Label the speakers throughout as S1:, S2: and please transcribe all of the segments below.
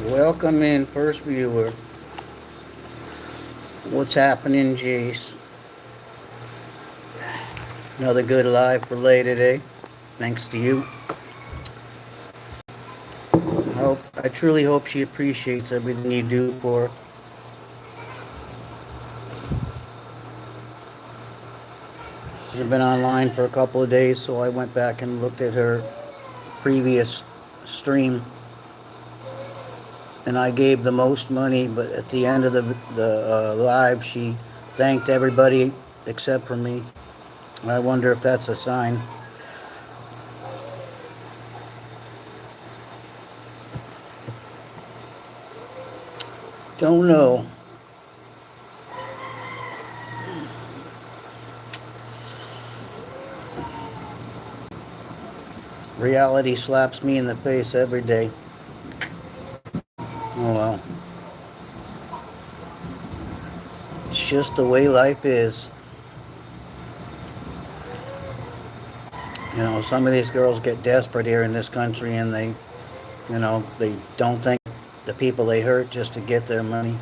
S1: Welcome in, first viewer. What's happening, Jace? Another good live for Lay today. Thanks to you. I truly hope she appreciates everything you do for her. She's been online for a couple of days, so I went back and looked at her previous stream, and I gave the most money, but at the end of the live, she thanked everybody except for me. I wonder if that's a sign. Don't know. Reality slaps me in the face every day. Oh well. It's just the way life is. You know, some of these girls get desperate here in this country and they don't think the people they hurt just to get their money.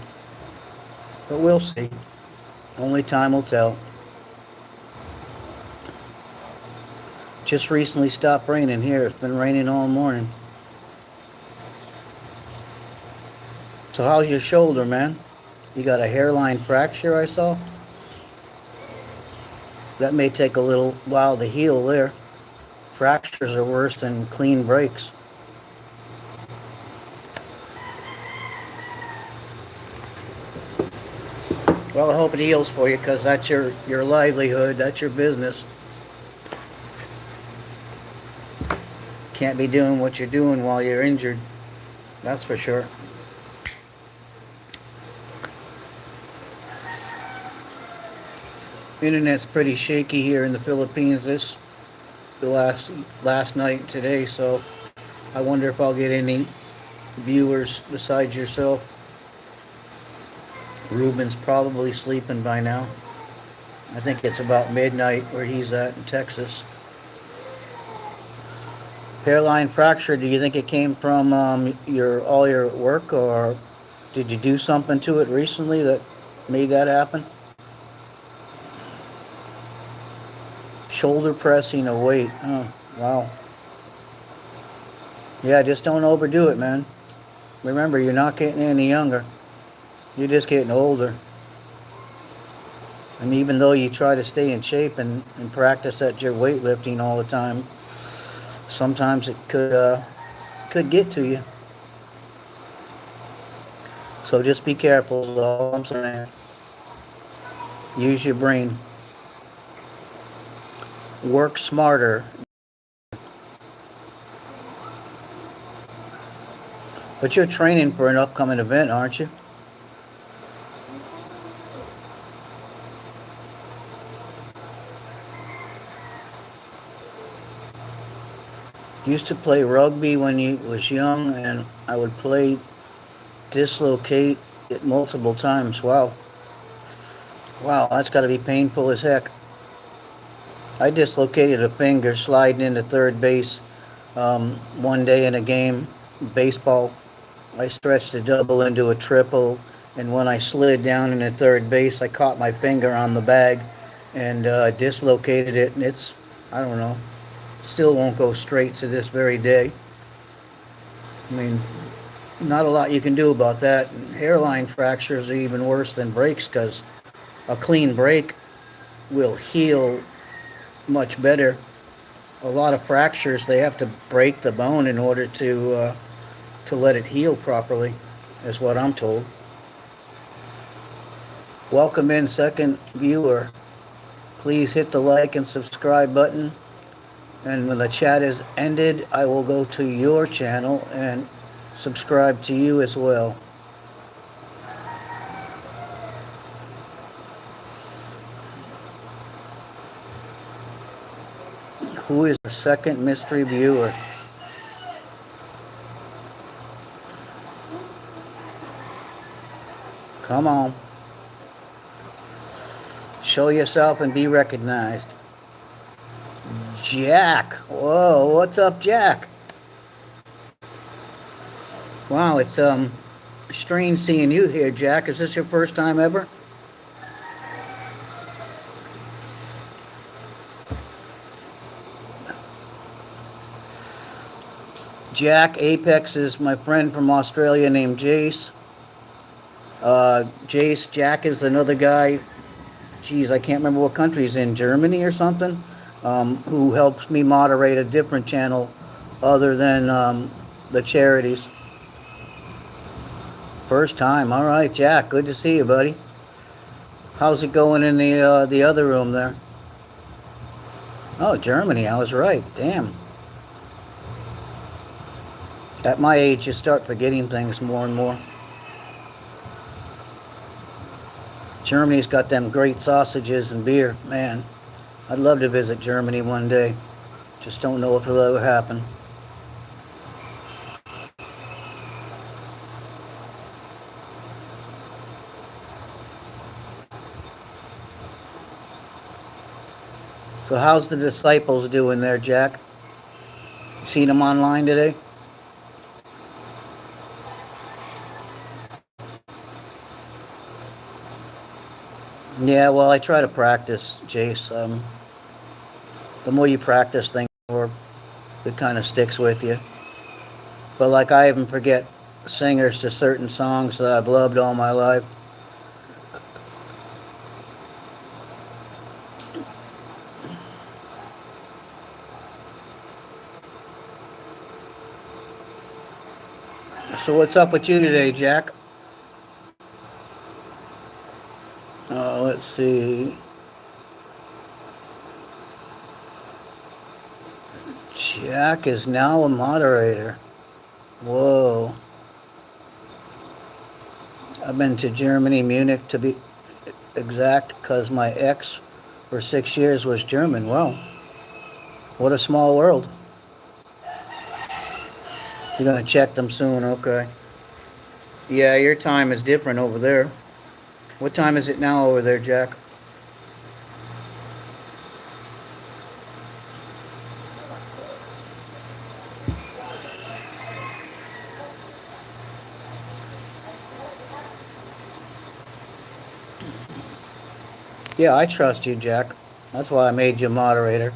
S1: But we'll see. Only time will tell. Just recently stopped raining here. It's been raining all morning. So how's your shoulder, man? You got a hairline fracture, I saw? That may take a little while to heal there. Fractures are worse than clean breaks. Well, I hope it heals for you, because that's your livelihood, that's your business. Can't be doing what you're doing while you're injured. That's for sure. Internet's pretty shaky here in the Philippines the last night and today, so I wonder if I'll get any viewers besides yourself. Ruben's probably sleeping by now. I think it's about midnight where he's at in Texas. Hairline fracture, do you think it came from all your work, or did you do something to it recently that made that happen? Shoulder pressing a weight. Oh, wow. Yeah, just don't overdo it, man. Remember, you're not getting any younger. You're just getting older. And even though you try to stay in shape and practice at your weightlifting all the time, sometimes it could get to you. So just be careful is all I'm saying. Use your brain. Work smarter. But you're training for an upcoming event, aren't you? Used to play rugby when you was young, and I would dislocate it multiple times. Wow, that's got to be painful as heck. I dislocated a finger sliding into third base one day in a game, baseball. I stretched a double into a triple, and when I slid down into third base, I caught my finger on the bag and dislocated it, and I don't know, still won't go straight to this very day. I mean, not a lot you can do about that. And hairline fractures are even worse than breaks, because a clean break will heal much better. A lot of fractures, they have to break the bone in order to let it heal properly, is what I'm told. Welcome in, second viewer. Please hit the like and subscribe button. And when the chat is ended, I will go to your channel and subscribe to you as well. Who is the second mystery viewer? Come on. Show yourself and be recognized. Jack. Whoa, what's up, Jack? Wow, it's strange seeing you here, Jack. Is this your first time ever? Jack Apex is my friend from Australia named Jace. Jace, Jack is another guy. Geez, I can't remember what country he's in, Germany or something, who helps me moderate a different channel other than the charities. First time. All right, Jack. Good to see you, buddy. How's it going in the other room there? Oh, Germany. I was right. Damn. At my age, you start forgetting things more and more. Germany's got them great sausages and beer. Man, I'd love to visit Germany one day. Just don't know if it'll ever happen. So how's the disciples doing there, Jack? You seen them online today? Yeah, well, I try to practice, Jace. The more you practice things, the more it kind of sticks with you. But like I even forget singers to certain songs that I've loved all my life. So what's up with you today, Jack? Let's see. Jack is now a moderator. Whoa. I've been to Germany, Munich to be exact, because my ex for 6 years was German. Wow. What a small world. You're going to check them soon, okay. Yeah, your time is different over there. What time is it now over there, Jack? Yeah, I trust you, Jack. That's why I made you a moderator.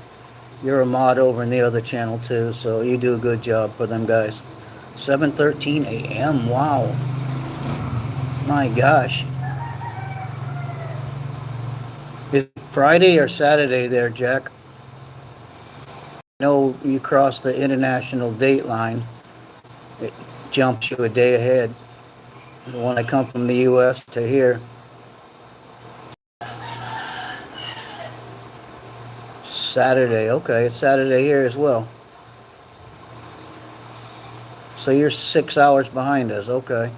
S1: You're a mod over in the other channel too, so you do a good job for them guys. 7:13 a.m. Wow. My gosh. Is it Friday or Saturday there, Jack? No, you cross the international date line. It jumps you a day ahead. When I come from the U.S. to here. Saturday, okay, it's Saturday here as well. So you're 6 hours behind us, okay.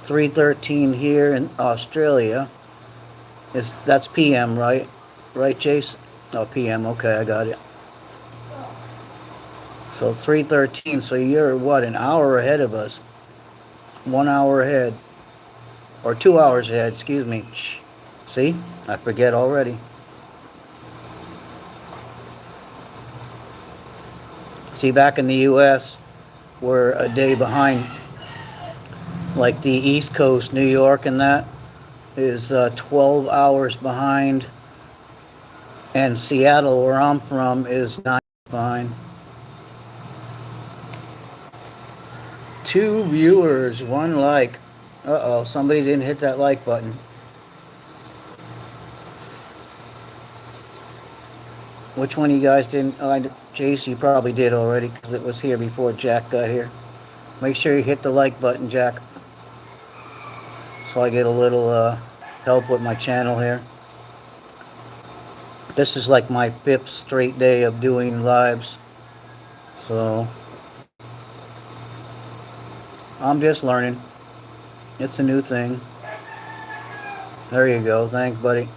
S1: 3:13 here in Australia. That's PM, right? Right, Chase? Oh, PM, okay, I got it. So 3:13, so you're what, an hour ahead of us? 1 hour ahead. Or 2 hours ahead, excuse me. Shh. See? I forget already. See, back in the U.S., we're a day behind. Like the East Coast, New York and that is 12 hours behind. And Seattle, where I'm from, is 9 behind. 2 viewers, 1 like. Uh-oh, somebody didn't hit that like button. Which one of you guys didn't? Jace, you probably did already because it was here before Jack got here. Make sure you hit the like button, Jack. So I get a little help with my channel here. This is like my 5th straight day of doing lives. So I'm just learning. It's a new thing. There you go. Thanks, buddy.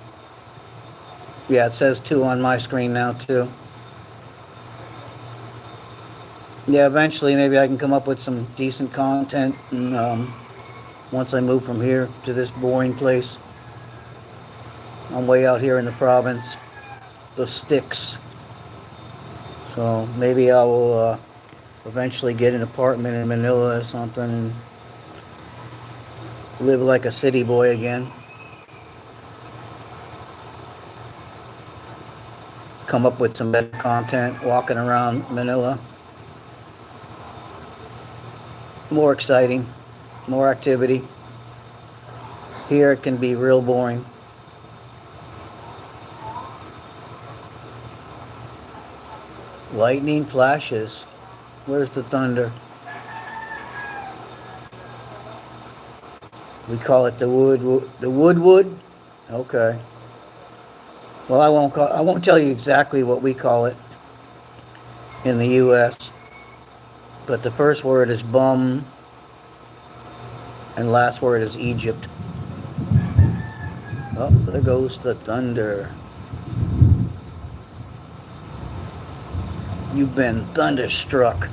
S1: Yeah, it says 2 on my screen now, too. Yeah, eventually maybe I can come up with some decent content and, once I move from here to this boring place. I'm way out here in the province, the sticks. So maybe I will eventually get an apartment in Manila or something and live like a city boy again. Come up with some better content walking around Manila. More exciting, more activity. Here it can be real boring. Lightning flashes. Where's the thunder? We call it the wood. Okay. Well, I won't tell you exactly what we call it in the U.S. But the first word is bum, and last word is Egypt. Oh, there goes the thunder. You've been thunderstruck.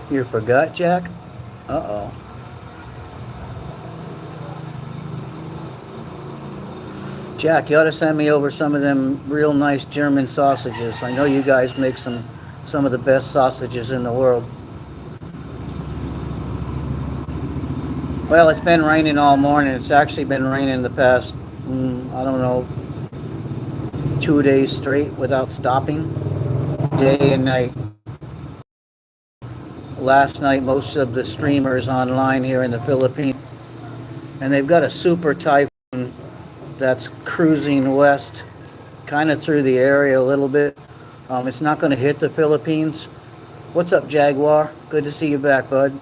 S1: You forgot, Jack? Uh-oh. Jack, you ought to send me over some of them real nice German sausages. I know you guys make some of the best sausages in the world. Well, it's been raining all morning. It's actually been raining the past, I don't know, 2 days straight without stopping, day and night. Last night, most of the streamers online here in the Philippines, and they've got a super typhoon that's cruising west, kind of through the area a little bit. It's not going to hit the Philippines. What's up, Jaguar? Good to see you back, bud.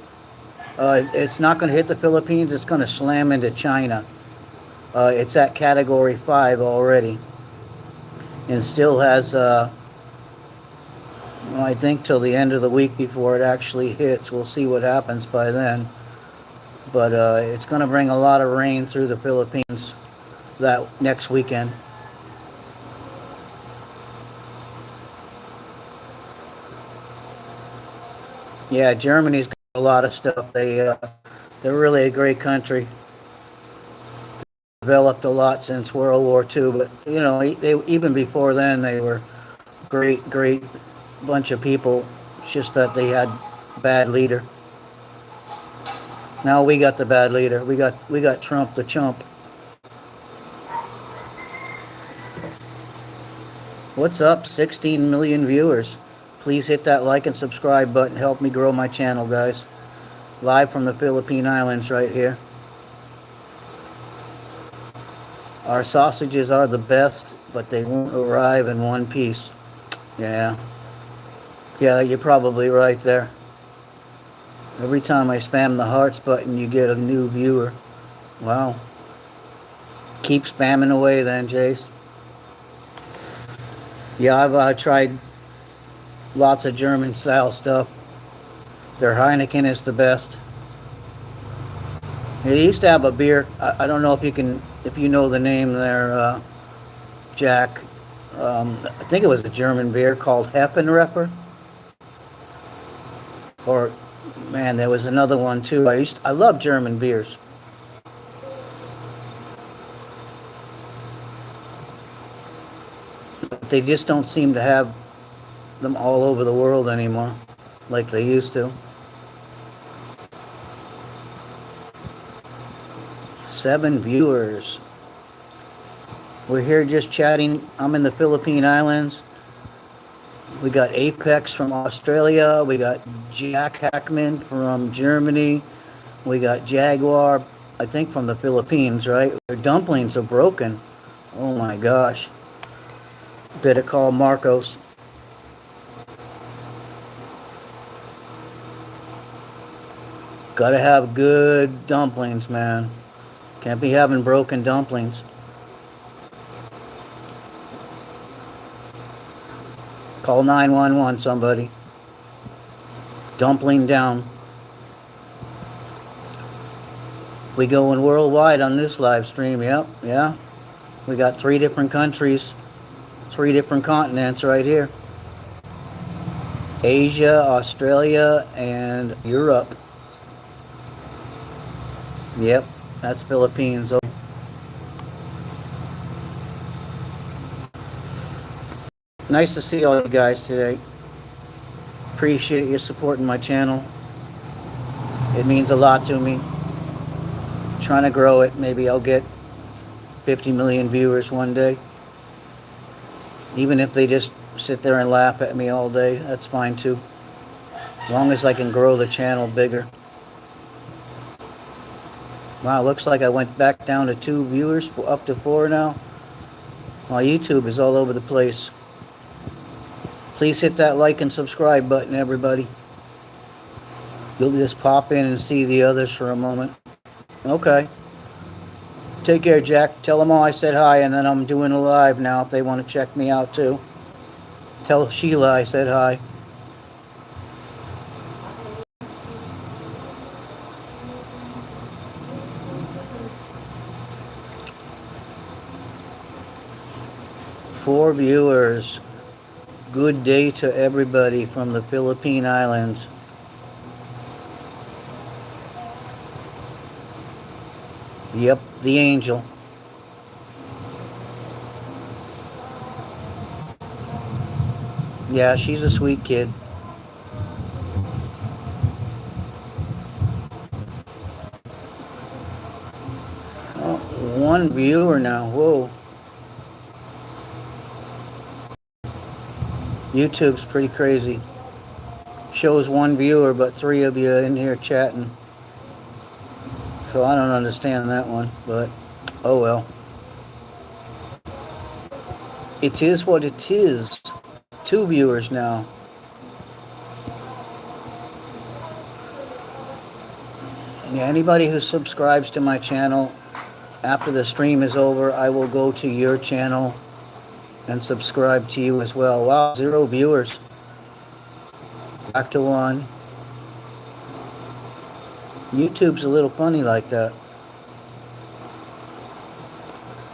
S1: It's not going to hit the Philippines. It's going to slam into China. It's at Category 5 already, and still has, I think, till the end of the week before it actually hits. We'll see what happens by then. But it's going to bring a lot of rain through the Philippines that next weekend. Yeah, Germany's got a lot of stuff. They're really a great country. Developed a lot since World War II, but you know, even before then they were great bunch of people. It's just that they had bad leader. Now we got the bad leader. We got Trump the chump. What's up? 16 million viewers. Please hit that like and subscribe button. Help me grow my channel, guys. Live from the Philippine Islands right here. Our sausages are the best, but they won't arrive in one piece. Yeah, you're probably right there. Every time I spam the hearts button, you get a new viewer. Wow. Keep spamming away then, Jace. Yeah, I've tried lots of German style stuff. Their Heineken is the best. They used to have a beer. I don't know if you know the name there, Jack. I think it was a German beer called Heffenrepper. Or, man, there was another one too. I love German beers. But they just don't seem to have them all over the world anymore like they used to. 7 viewers. We're here just chatting. I'm in the Philippine Islands. We got Apex from Australia. We got Jack Hackman from Germany. We got Jaguar, I think from the Philippines, right? Their dumplings are broken. Oh my gosh. Better call Marcos. Gotta have good dumplings, man. Can't be having broken dumplings. Call 911, somebody. Dumpling down. We going worldwide on this live stream. Yep, yeah. We got 3 different countries, 3 different continents right here. Asia, Australia, and Europe. Yep, that's Philippines. Nice to see all you guys today. Appreciate you supporting my channel. It means a lot to me. Trying to grow it. Maybe I'll get 50 million viewers one day. Even if they just sit there and laugh at me all day, that's fine too. As long as I can grow the channel bigger. Wow, looks like I went back down to 2 viewers, up to 4 now. My YouTube is all over the place. Please hit that like and subscribe button, everybody. You'll just pop in and see the others for a moment. Okay. Take care, Jack. Tell them all I said hi, and then I'm doing a live now if they want to check me out too. Tell Sheila I said hi. Four viewers. Good day to everybody from the Philippine Islands. Yep, the angel. Yeah, she's a sweet kid. Oh, 1 viewer now. Whoa. YouTube's pretty crazy. Shows 1 viewer, but 3 of you in here chatting. So I don't understand that one, but oh well. It is what it is. 2 viewers now. Yeah, anybody who subscribes to my channel, after the stream is over, I will go to your channel and subscribe to you as well. Wow, 0 viewers. Back to 1. YouTube's a little funny like that.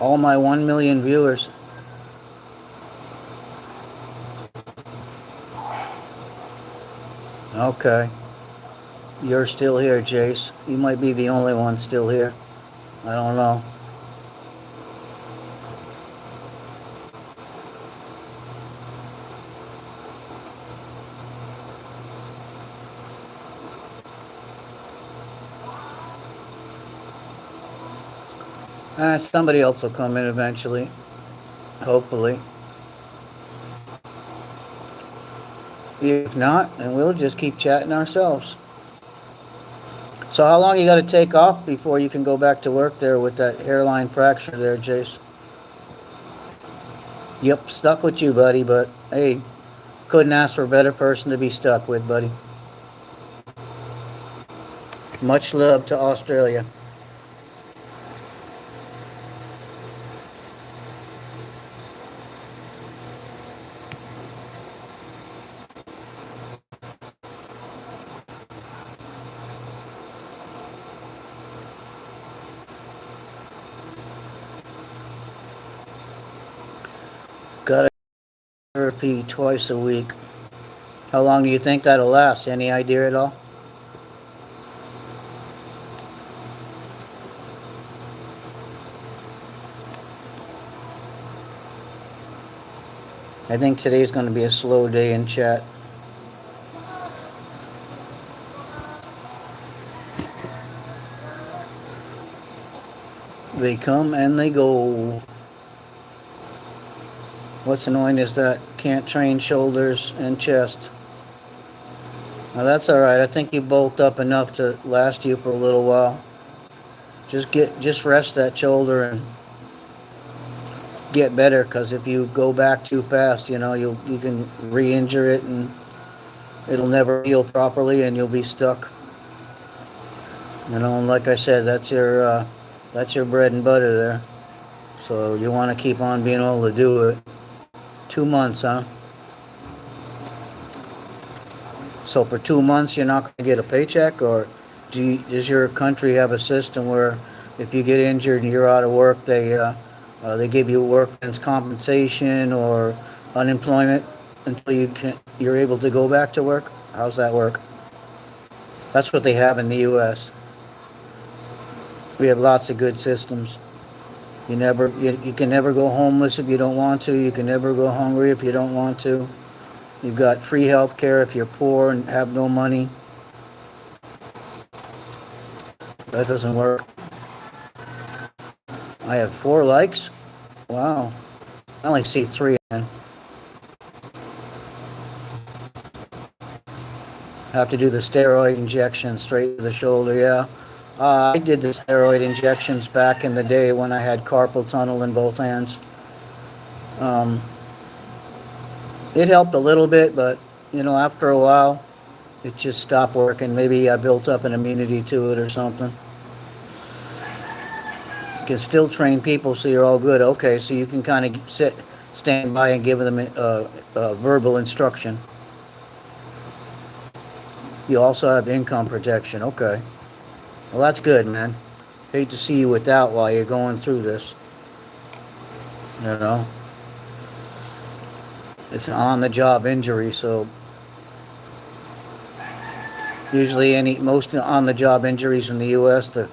S1: All my 1 million viewers. Okay. You're still here, Jace. You might be the only one still here. I don't know. Somebody else will come in eventually. Hopefully. If not, then we'll just keep chatting ourselves. So how long you got to take off before you can go back to work there with that hairline fracture there, Jace? Yep, stuck with you, buddy, but hey, couldn't ask for a better person to be stuck with, buddy. Much love to Australia. Got therapy twice a week. How long do you think that'll last? Any idea at all? I think today's going to be a slow day in chat. They come and they go. What's annoying is that can't train shoulders and chest. Now that's alright. I think you bulked up enough to last you for a little while. Just rest that shoulder and get better, because if you go back too fast, you know, you can re-injure it and it'll never heal properly and you'll be stuck. You know, and like I said, that's your bread and butter there. So you want to keep on being able to do it. 2 months, huh? So for 2 months, you're not going to get a paycheck? Or does your country have a system where if you get injured and you're out of work, they give you workman's compensation or unemployment until you're able to go back to work? How's that work? That's what they have in the U.S. We have lots of good systems. You can never go homeless if you don't want to. You can never go hungry if you don't want to. You've got free health care if you're poor and have no money. That doesn't work. I have 4 likes. Wow. I only see 3. Have to do the steroid injection straight to the shoulder, yeah. I did the steroid injections back in the day when I had carpal tunnel in both hands. It helped a little bit, but, after a while, it just stopped working. Maybe I built up an immunity to it or something. You can still train people so you're all good. Okay, so you can kind of stand by and give them verbal instruction. You also have income protection. Okay. Well, that's good, man. Hate to see you without while you're going through this. It's an on-the-job injury, so usually most on-the-job injuries in the U.S., the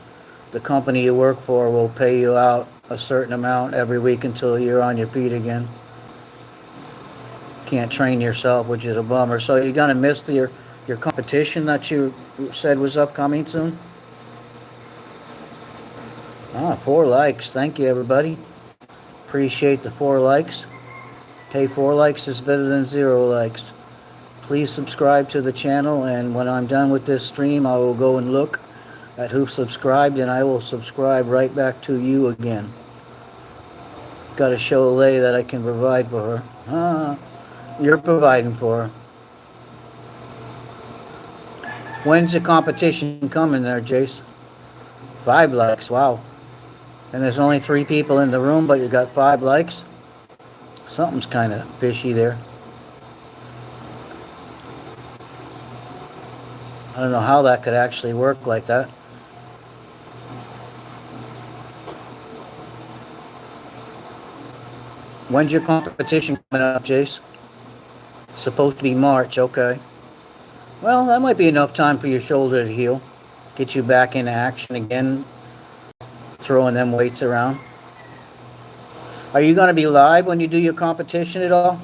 S1: company you work for will pay you out a certain amount every week until you're on your feet again. Can't train yourself, which is a bummer. So you're going to miss your competition that you said was upcoming soon? 4 likes. Thank you, everybody. Appreciate the 4 likes. Hey, 4 likes is better than 0 likes. Please subscribe to the channel, and when I'm done with this stream, I will go and look at who subscribed, and I will subscribe right back to you again. Got to show Lay that I can provide for her. You're providing for her. When's the competition coming there, Jace? 5 likes, wow. And there's only 3 people in the room, but you got 5 likes? Something's kind of fishy there. I don't know how that could actually work like that. When's your competition coming up, Jace? Supposed to be March, okay. Well, that might be enough time for your shoulder to heal. Get you back into action again, throwing them weights around. Are you going to be live when you do your competition at all?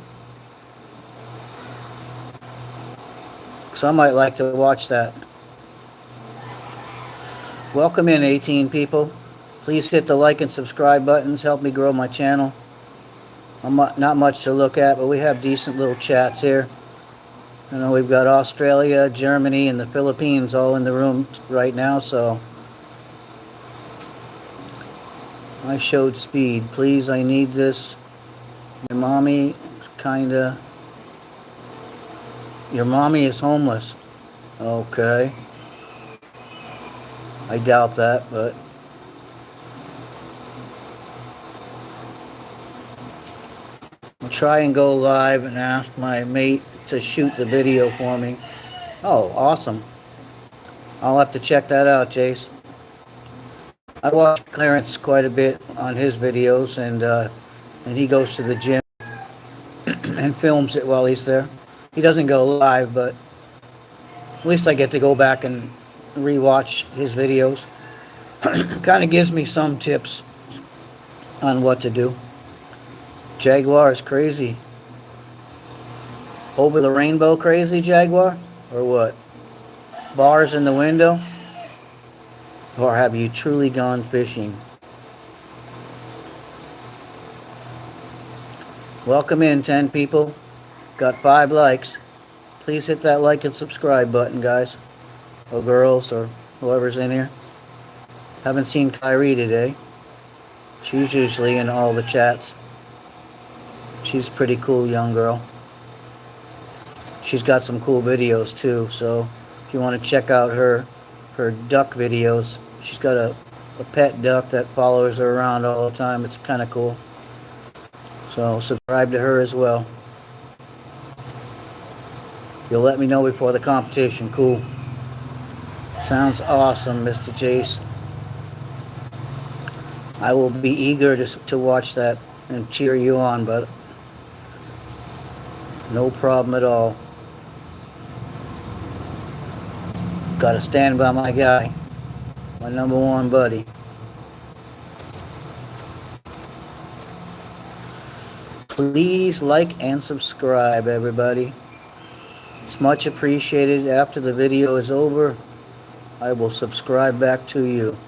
S1: Because I might like to watch that. Welcome in, 18 people. Please hit the like and subscribe buttons. Help me grow my channel. I'm not much to look at, but we have decent little chats here. We've got Australia, Germany, and the Philippines all in the room right now, so I showed speed. Please, I need this. Your mommy is homeless. Okay. I doubt that, but I'll try and go live and ask my mate to shoot the video for me. Oh, awesome. I'll have to check that out, Jace. I watch Clarence quite a bit on his videos, and he goes to the gym and films it while he's there. He doesn't go live, but at least I get to go back and rewatch his videos. Kind of gives me some tips on what to do. Jaguar is crazy. Over the rainbow crazy, Jaguar? Or what? Bars in the window? Or have you truly gone fishing? Welcome in, 10 people. Got 5 likes. Please hit that like and subscribe button, guys. Or girls, or whoever's in here. Haven't seen Kyrie today. She's usually in all the chats. She's a pretty cool young girl. She's got some cool videos too, so if you want to check out her duck videos, she's got a pet duck that follows her around all the time. It's kind of cool. So subscribe to her as well. You'll let me know before the competition. Cool. Sounds awesome, Mr. Jace. I will be eager to watch that and cheer you on, but no problem at all. Gotta stand by my guy, my number 1 buddy. Please like and subscribe, everybody. It's much appreciated. After the video is over, I will subscribe back to you.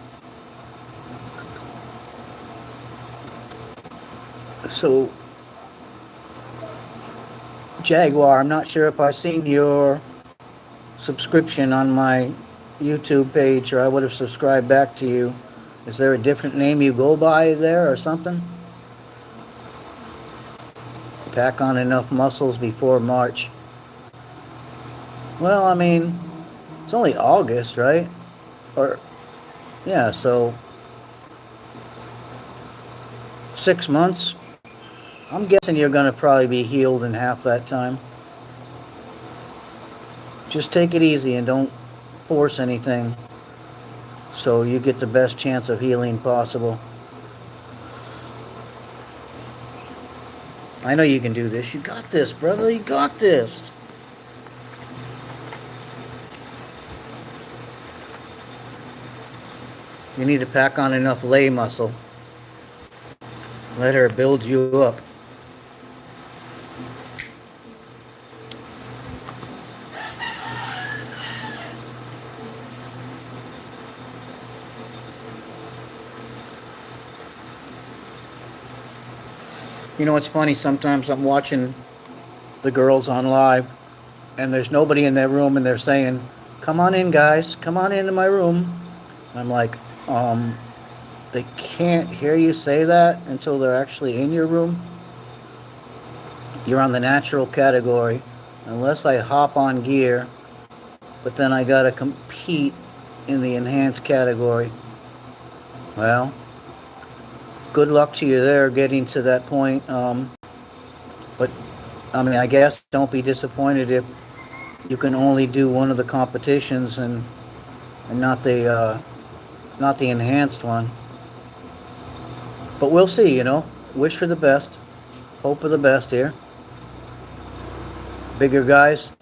S1: So, Jaguar, I'm not sure if I've seen your subscription on my YouTube page, or I would have subscribed back to you. Is there a different name you go by there or something? Pack on enough muscles before March. Well, I mean, it's only August, right? Or, yeah, so 6 months. I'm guessing you're going to probably be healed in half that time. Just take it easy and don't force anything, so you get the best chance of healing possible. I know you can do this. You got this, brother. You got this. You need to pack on enough lay muscle. Let her build you up. You know, it's funny, sometimes I'm watching the girls on live, and there's nobody in their room, and they're saying, come on in, guys, come on into my room. I'm like, they can't hear you say that until they're actually in your room. You're on the natural category, unless I hop on gear, but then I gotta compete in the enhanced category. Well, good luck to you there getting to that point. But I mean, I guess don't be disappointed if you can only do one of the competitions and not the enhanced one. But we'll see, you know. Wish for the best. Hope for the best here. Bigger guys.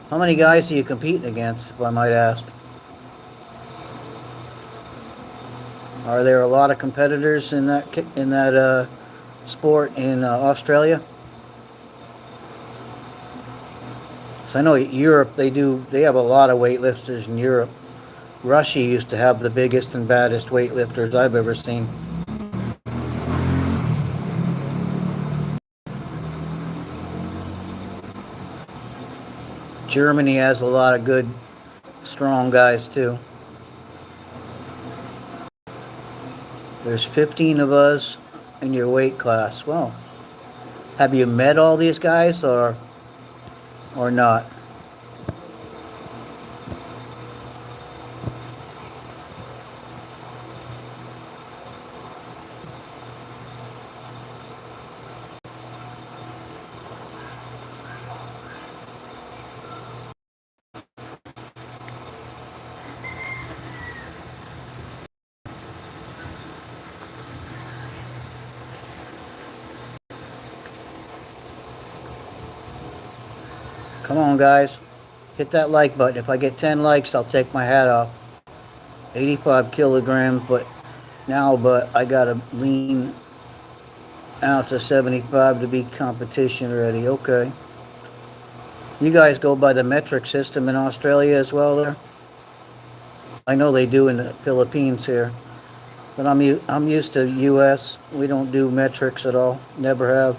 S1: How many guys are you competing against, if I might ask? Are there a lot of competitors in that sport in Australia? So I know Europe, they have a lot of weightlifters in Europe. Russia used to have the biggest and baddest weightlifters I've ever seen. Germany has a lot of good, strong guys too. There's 15 of us in your weight class. Well, have you met all these guys or not? Come on, guys. Hit that like button. If I get 10 likes, I'll take my hat off. 85 kilograms, but I gotta lean out to 75 to be competition ready. Okay. You guys go by the metric system in Australia as well there? I know they do in the Philippines here. But I'm used to US. We don't do metrics at all. Never have.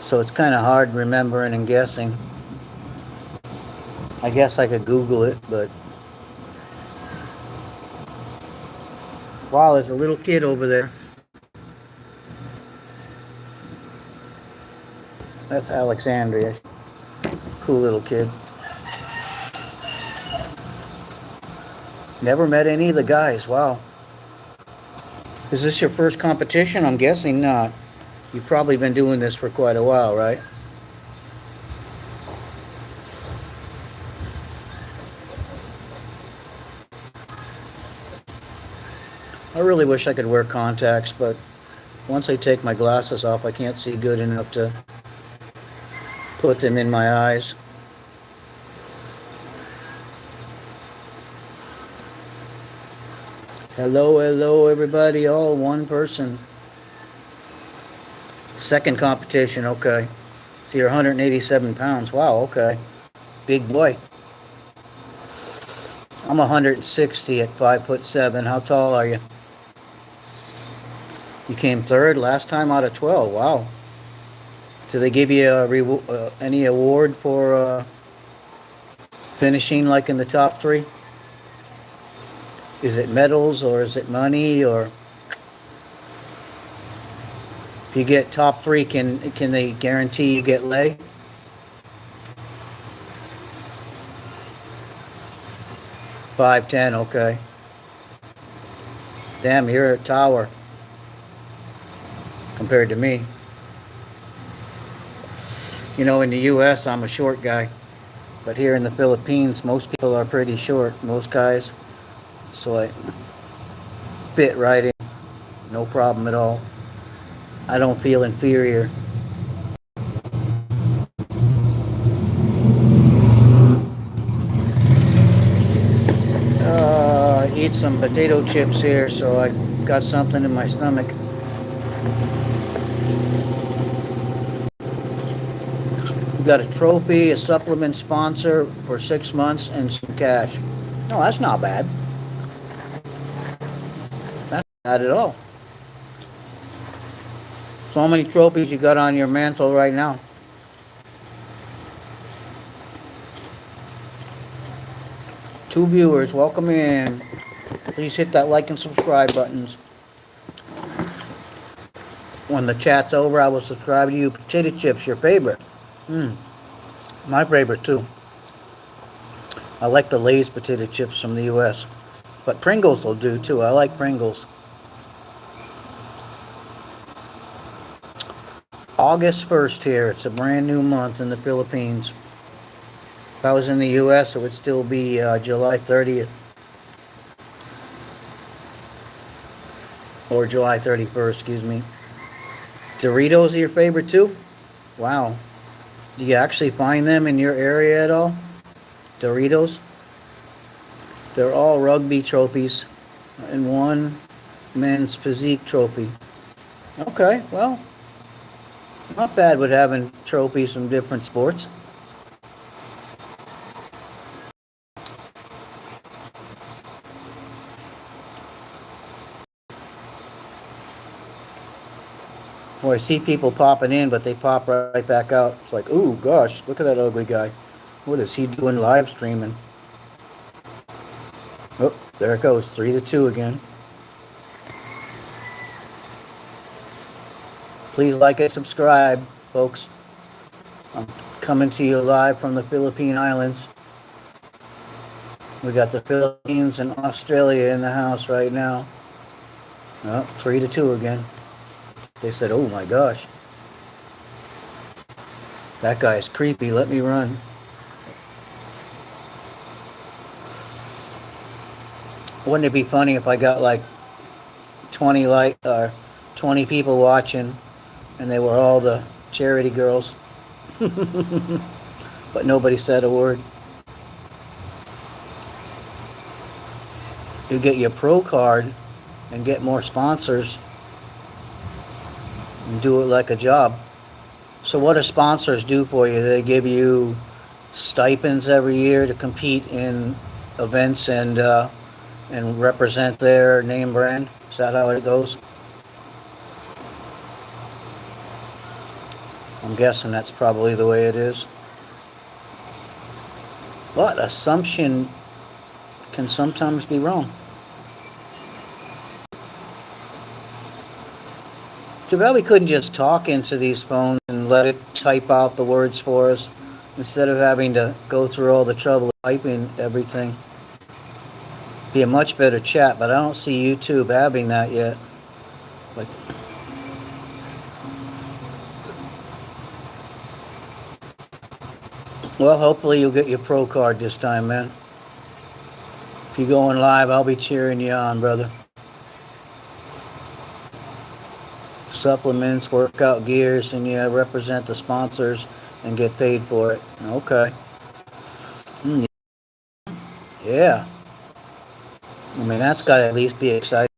S1: So it's kind of hard remembering and guessing. I guess I could Google it, but... Wow, there's a little kid over there. That's Alexandria. Cool little kid. Never met any of the guys. Wow. Is this your first competition? I'm guessing not. You've probably been doing this for quite a while, right? I really wish I could wear contacts, but once I take my glasses off, I can't see good enough to put them in my eyes. Hello, hello, everybody, all one person. Second competition, okay. So you're 187 pounds. Wow, okay. Big boy. I'm 160 at 5'7". How tall are you? You came third last time out of 12. Wow. Do they give you any award for finishing like in the top three? Is it medals or is it money, or if you get top three, can they guarantee you get lay? $510, okay. Damn, you're a tower compared to me. You know, in the U.S., I'm a short guy. But here in the Philippines, most people are pretty short, most guys. So I fit right in. No problem at all. I don't feel inferior. Eat some potato chips here, so I got something in my stomach. We got a trophy, a supplement sponsor for 6 months, and some cash. No, that's not bad. That's not bad at all. So how many trophies you got on your mantle right now? Two viewers, welcome in. Please hit that like and subscribe buttons. When the chat's over, I will subscribe to you. Potato chips, your favorite. My favorite too. I like the Lay's potato chips from the U.S. But Pringles will do too. I like Pringles. August 1st here. It's a brand new month in the Philippines. If I was in the U.S., it would still be July 30th. Or July 31st, excuse me. Doritos are your favorite too? Wow. Do you actually find them in your area at all? Doritos? They're all rugby trophies and one men's physique trophy. Okay, well, not bad with having trophies from different sports. Boy, I see people popping in, but they pop right back out. It's like, ooh, gosh, look at that ugly guy. What is he doing live streaming? Oh, there it goes, 3-2 again. Please like and subscribe, folks. I'm coming to you live from the Philippine Islands. We got the Philippines and Australia in the house right now. Oh, 3-2 again. They said, oh my gosh. That guy's creepy. Let me run. Wouldn't it be funny if I got like 20 people watching and they were all the charity girls? But nobody said a word. You get your pro card and get more sponsors and do it like a job. So what do sponsors do for you? They give you stipends every year to compete in events and represent their name brand. Is that how it goes? I'm guessing that's probably the way it is. But assumption can sometimes be wrong. Too bad we couldn't just talk into these phones and let it type out the words for us instead of having to go through all the trouble of typing everything. Be a much better chat, but I don't see YouTube having that yet. Like, well, hopefully you'll get your pro card this time, man. If you're going live, I'll be cheering you on, brother. Supplements, workout gears, and you represent the sponsors and get paid for it. Okay. Yeah. I mean, that's got to at least be exciting.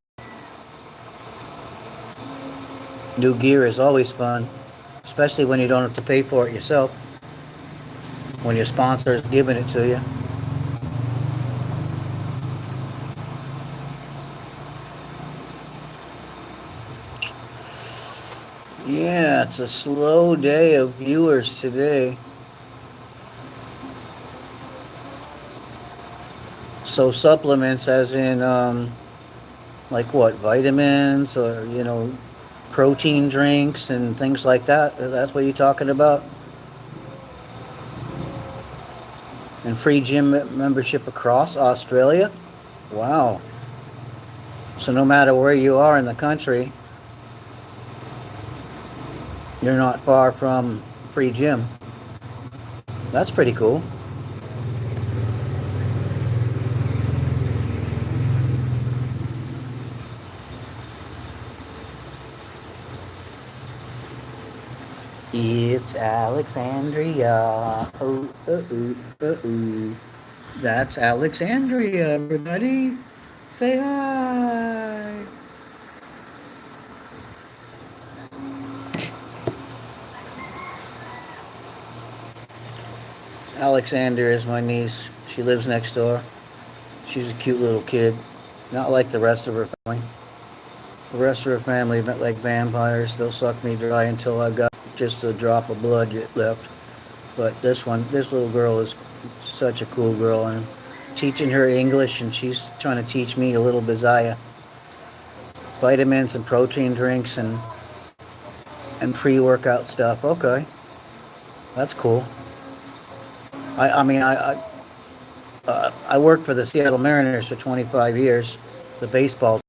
S1: New gear is always fun, especially when you don't have to pay for it yourself, when your sponsor is giving it to you. Yeah, it's a slow day of viewers today. So supplements as in, like what, vitamins or, protein drinks and things like that? That's what you're talking about? And free gym membership across Australia? Wow. So no matter where you are in the country, you're not far from free gym. That's pretty cool. It's Alexandria. Oh, That's Alexandria, everybody. Say hi. Alexandria is my niece. She lives next door. She's a cute little kid. Not like the rest of her family. The rest of her family, like vampires, they'll suck me dry until I've got just a drop of blood left. But this little girl is such a cool girl, and teaching her English, and she's trying to teach me a little Bisaya. Vitamins and protein drinks and pre-workout stuff. Okay, that's cool. I worked for the Seattle Mariners for 25 years, the baseball,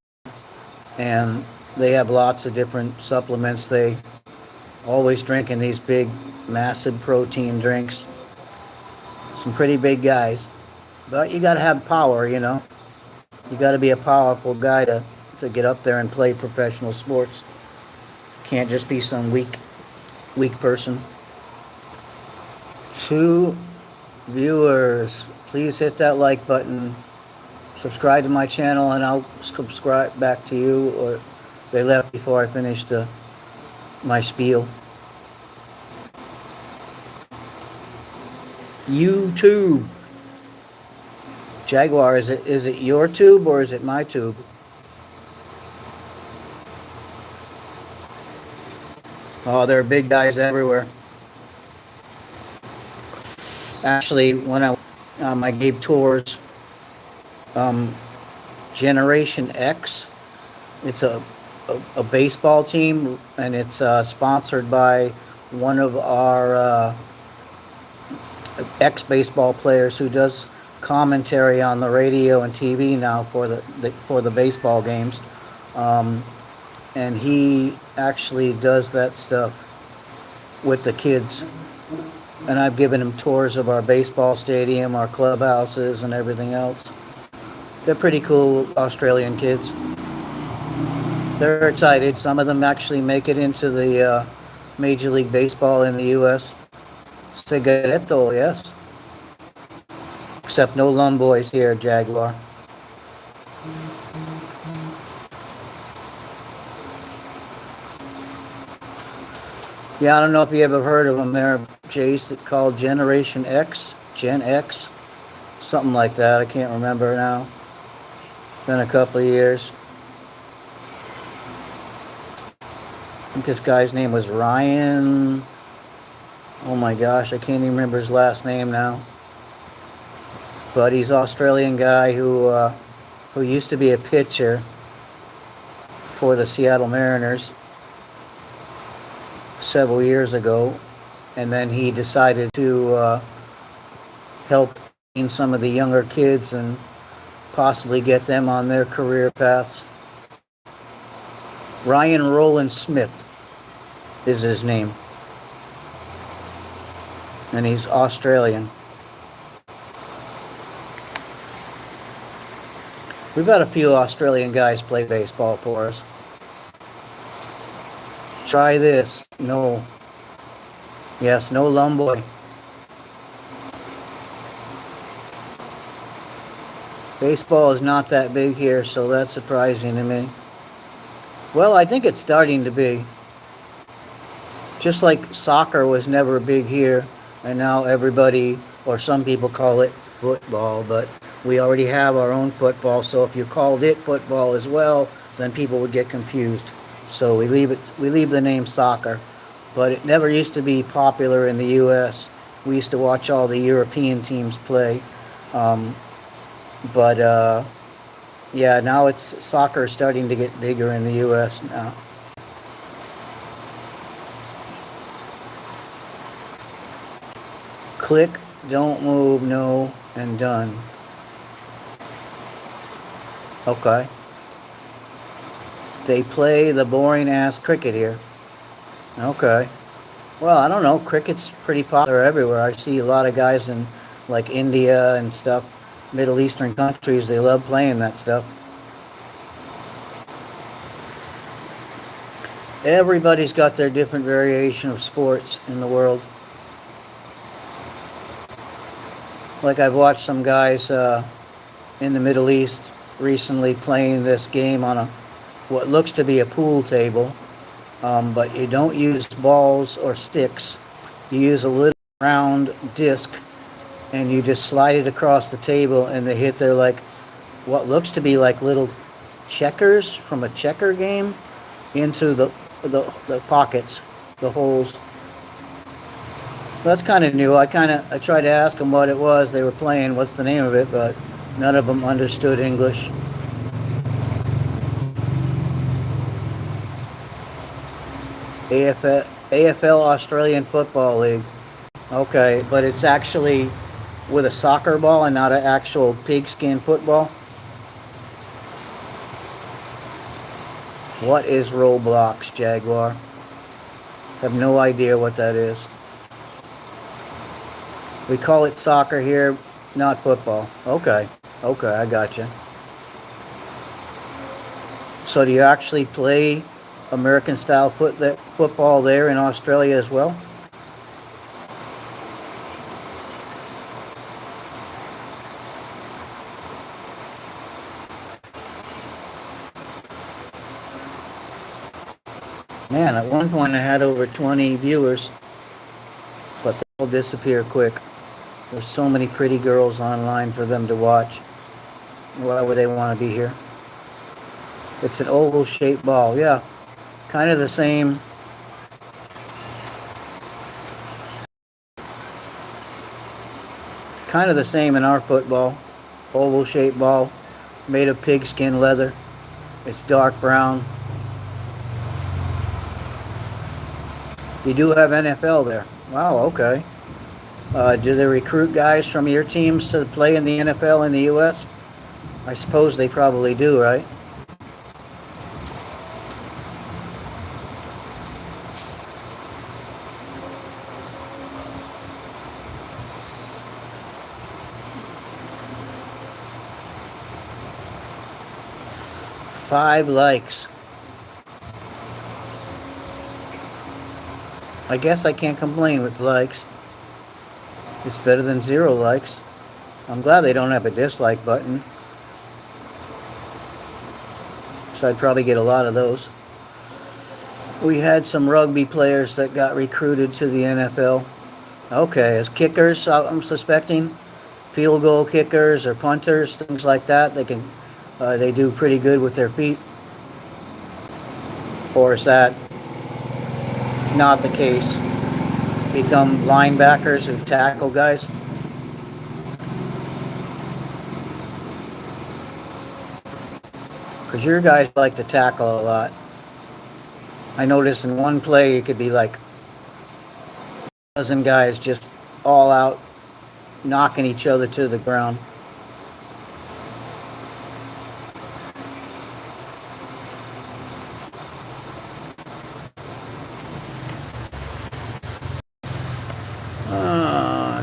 S1: and they have lots of different supplements. They always drinking these big, massive protein drinks. Some pretty big guys, but you got to have power, You got to be a powerful guy to get up there and play professional sports. Can't just be some weak person. 2 viewers, please hit that like button. Subscribe to my channel, and I'll subscribe back to you. Or they left before I finished my spiel. YouTube. Jaguar, is it your tube or is it my tube? Oh, there are big guys everywhere. Actually, when I gave tours, Generation X, it's a baseball team, and it's sponsored by one of our ex-baseball players who does commentary on the radio and TV now for the baseball games, and he actually does that stuff with the kids. And I've given him tours of our baseball stadium, our clubhouses, and everything else. They're pretty cool Australian kids. They're excited. Some of them actually make it into the Major League Baseball in the U.S. Cigaretto, yes. Except no Lumboys here, Jaguar. Yeah, I don't know if you ever heard of them. They're Jace, called Generation X, Gen X, something like that. I can't remember now. Been a couple of years. I think this guy's name was Ryan. Oh my gosh, I can't even remember his last name now. But he's an Australian guy who used to be a pitcher for the Seattle Mariners several years ago, and then he decided to help some of the younger kids and possibly get them on their career paths. Ryan Rowland Smith is his name, and he's Australian. We've had a few Australian guys play baseball for us. Try this. No. Yes, no Lumboy. Baseball is not that big here, so that's surprising to me. Well, I think it's starting to be. Just like soccer was never big here, and now everybody, or some people call it football, but we already have our own football, so if you called it football as well, then people would get confused. So we leave the name soccer, but it never used to be popular in the U.S. We used to watch all the European teams play, but yeah, now it's soccer is starting to get bigger in the U.S. now. Click, don't move, no, and done. Okay. They play the boring ass cricket here. Okay. Well, I don't know. Cricket's pretty popular everywhere. I see a lot of guys in like India and stuff, Middle Eastern countries. They love playing that stuff. Everybody's got their different variation of sports in the world. Like I've watched some guys in the Middle East recently playing this game on a what looks to be a pool table, but you don't use balls or sticks. You use a little round disc, and you just slide it across the table, and they hit their like what looks to be like little checkers from a checker game into the pockets, the holes. That's kind of new. I tried to ask them what it was they were playing, what's the name of it, but none of them understood English. AFL Australian Football League. Okay, but it's actually with a soccer ball and not an actual pigskin football. What is Roblox, Jaguar? Have no idea what that is. We call it soccer here, not football. Okay, I gotcha. So do you actually play American style football there in Australia as well? Man, at one point I had over 20 viewers, but they all disappear quick. There's so many pretty girls online for them to watch. Why would they want to be here? It's an oval shaped ball. Yeah, kind of the same. Kind of the same in our football. Oval shaped ball made of pigskin leather. It's dark brown. You do have NFL there. Wow, okay. Do they recruit guys from your teams to play in the NFL in the U.S.? I suppose they probably do, right? Five likes. I guess I can't complain with likes. It's better than 0 likes. I'm glad they don't have a dislike button. So I'd probably get a lot of those. We had some rugby players that got recruited to the NFL. Okay, as kickers, I'm suspecting. Field goal kickers or punters, things like that. They do pretty good with their feet. Or is that not the case? Become linebackers who tackle guys? Because your guys like to tackle a lot. I noticed in one play it could be like a dozen guys just all out knocking each other to the ground.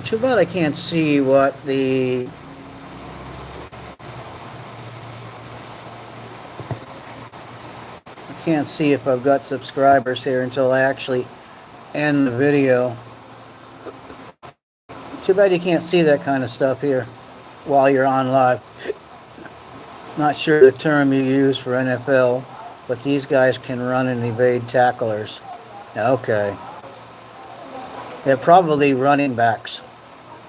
S1: Too bad I can't see what the... I can't see if I've got subscribers here until I actually end the video. Too bad you can't see that kind of stuff here while you're on live. Not sure the term you use for NFL, but these guys can run and evade tacklers. Okay. They're probably running backs.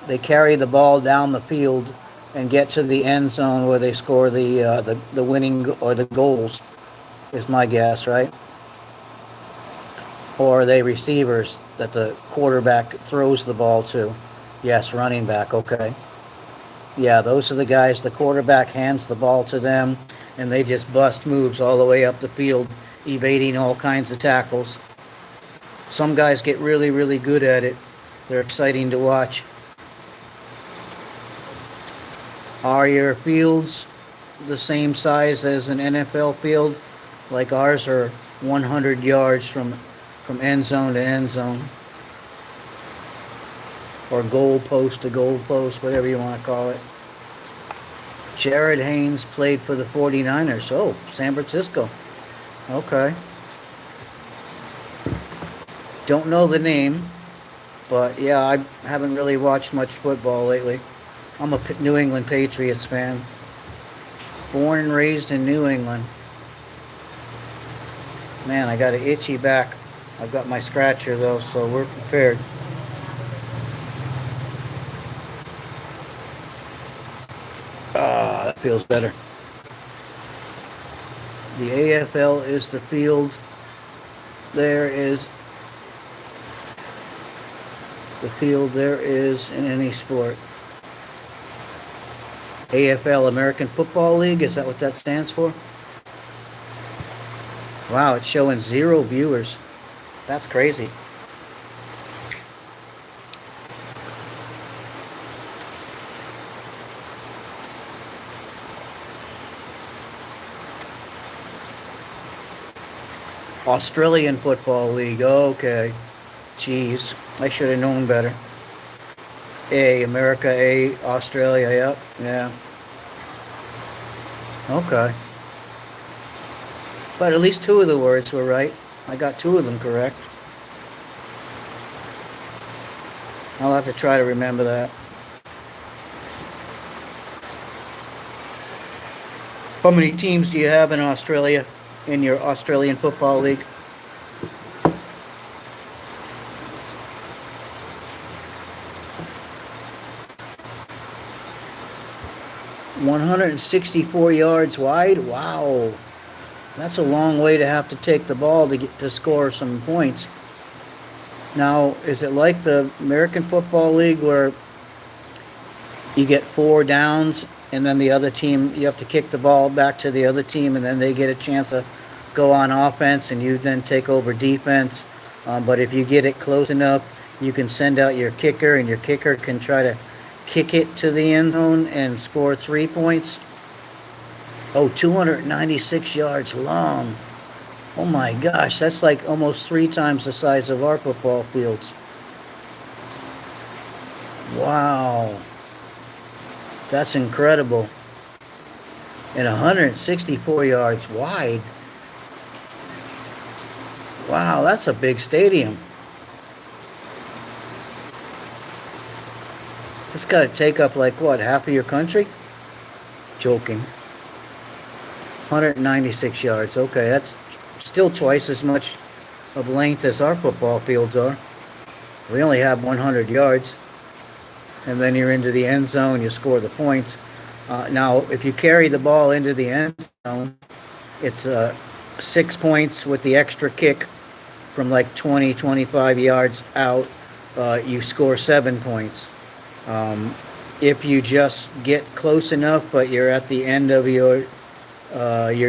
S1: They carry the ball down the field and get to the end zone where they score the winning or the goals. Is my guess, right? Or are they receivers that the quarterback throws the ball to? Yes, running back. Okay. Yeah, those are the guys. The quarterback hands the ball to them, and they just bust moves all the way up the field, evading all kinds of tackles. Some guys get really, really good at it. They're exciting to watch. Are your fields the same size as an NFL field? Like ours are 100 yards from end zone to end zone. Or goal post to goal post, whatever you want to call it. Jared Haynes played for the 49ers. Oh, San Francisco. Okay. Don't know the name, but yeah, I haven't really watched much football lately. I'm a New England Patriots fan. Born and raised in New England. Man, I got an itchy back. I've got my scratcher though, so we're prepared. Ah, that feels better. The AFL is the field. There is the field there is in any sport. AFL, American Football League, is that what that stands for? Wow, it's showing 0 viewers. That's crazy. Australian Football League, okay. Jeez, I should have known better. A, America, A, Australia, yep, yeah. Okay. But at least 2 of the words were right. I got 2 of them correct. I'll have to try to remember that. How many teams do you have in Australia, in your Australian Football League? ...164 yards wide? Wow. That's a long way to have to take the ball to score some points. Now, is it like the American Football League where you get 4 downs and then the other team, you have to kick the ball back to the other team and then they get a chance to go on offense and you then take over defense? But if you get it close enough, you can send out your kicker and your kicker can try to kick it to the end zone and score 3 points. Oh, 296 yards long. Oh my gosh, that's like almost 3 times the size of our football fields. Wow. That's incredible. And 164 yards wide. Wow, that's a big stadium. It's got to take up like what, half of your country? Joking. 196 yards. Okay, that's still twice as much of length as our football fields are. We only have 100 yards. And then you're into the end zone, you score the points. Now, if you carry the ball into the end zone, it's 6 points with the extra kick from like 20, 25 yards out. You score 7 points. If you just get close enough, but you're at the end of your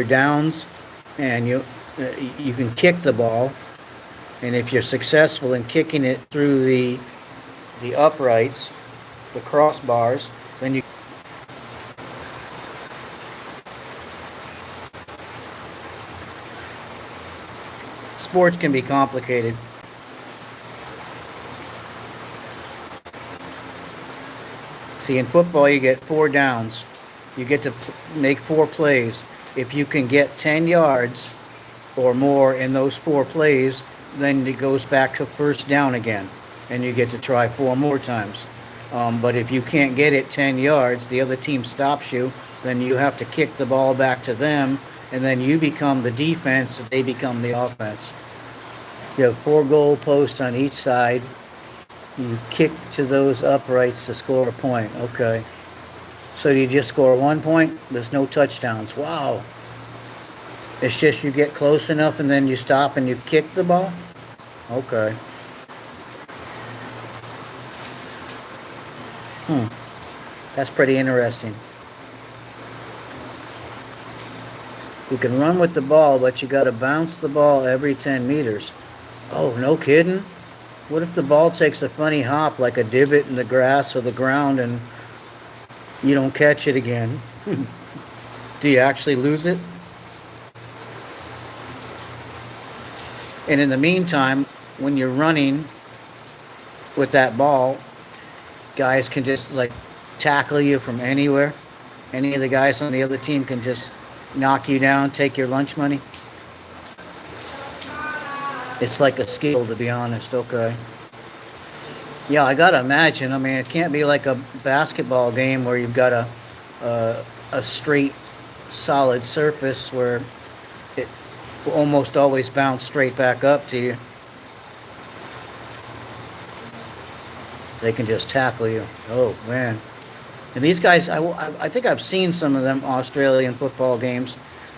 S1: downs, and you can kick the ball, and if you're successful in kicking it through the uprights, the crossbars, then you. Sports can be complicated. See, in football, you get 4 downs. You get to make 4 plays. If you can get 10 yards or more in those 4 plays, then it goes back to first down again, and you get to try 4 more times. But if you can't get it 10 yards, the other team stops you, then you have to kick the ball back to them, and then you become the defense, and they become the offense. You have 4 goal posts on each side. You kick to those uprights to score a point. Okay. So do you just score 1 point? There's no touchdowns. Wow. It's just you get close enough and then you stop and you kick the ball? Okay. That's pretty interesting. You can run with the ball, but you got to bounce the ball every 10 meters. Oh, no kidding? What if the ball takes a funny hop, like a divot in the grass or the ground, and you don't catch it again? Do you actually lose it? And in the meantime, when you're running with that ball, guys can just like tackle you from anywhere. Any of the guys on the other team can just knock you down, take your lunch money. It's like a skill, to be honest. Okay. Yeah, I gotta imagine. I mean, it can't be like a basketball game where you've got a straight, solid surface where it will almost always bounce straight back up to you. They can just tackle you. Oh, man. And these guys, I think I've seen some of them Australian football games,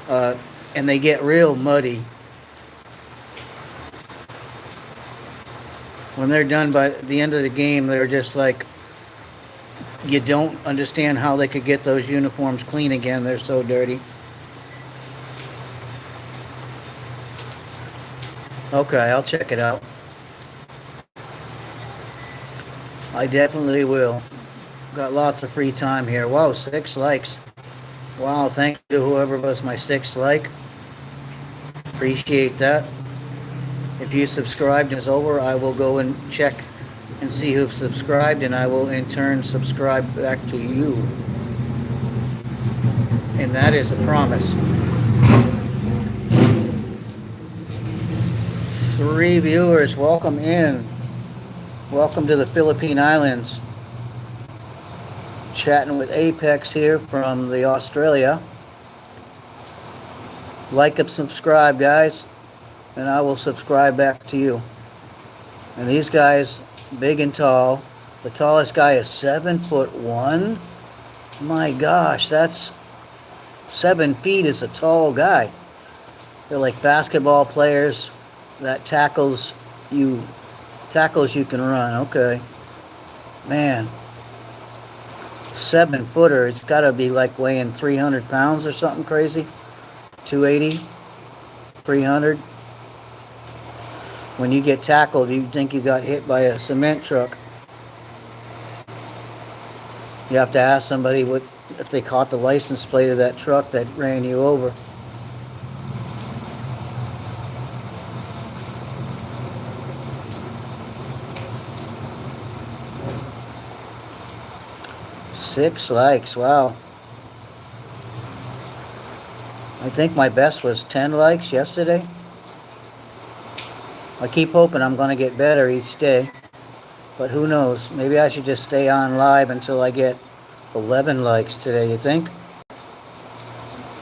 S1: and they get real muddy. When they're done by the end of the game, they're just like, you don't understand how they could get those uniforms clean again. They're so dirty. Okay, I'll check it out. I definitely will. Got lots of free time here. Wow, 6 likes. Wow, thank you to whoever was my 6th like. Appreciate that. If you subscribed and it's over, I will go and check and see who subscribed, and I will in turn subscribe back to you. And that is a promise. 3 viewers, welcome in. Welcome to the Philippine Islands. Chatting with Apex here from the Australia. Like and subscribe, guys, and I will subscribe back to you. And these guys, big and tall. The tallest guy is 7'1". My gosh, that's 7 feet is a tall guy. They're like basketball players that tackles you can run. Okay. Man. 7-footer. It's got to be like weighing 300 pounds or something crazy. 280, 300. When you get tackled, you think you got hit by a cement truck. You have to ask somebody if they caught the license plate of that truck that ran you over. Six likes, wow. I think my best was 10 likes yesterday. I keep hoping I'm going to get better each day. But who knows? Maybe I should just stay on live until I get 11 likes today, you think?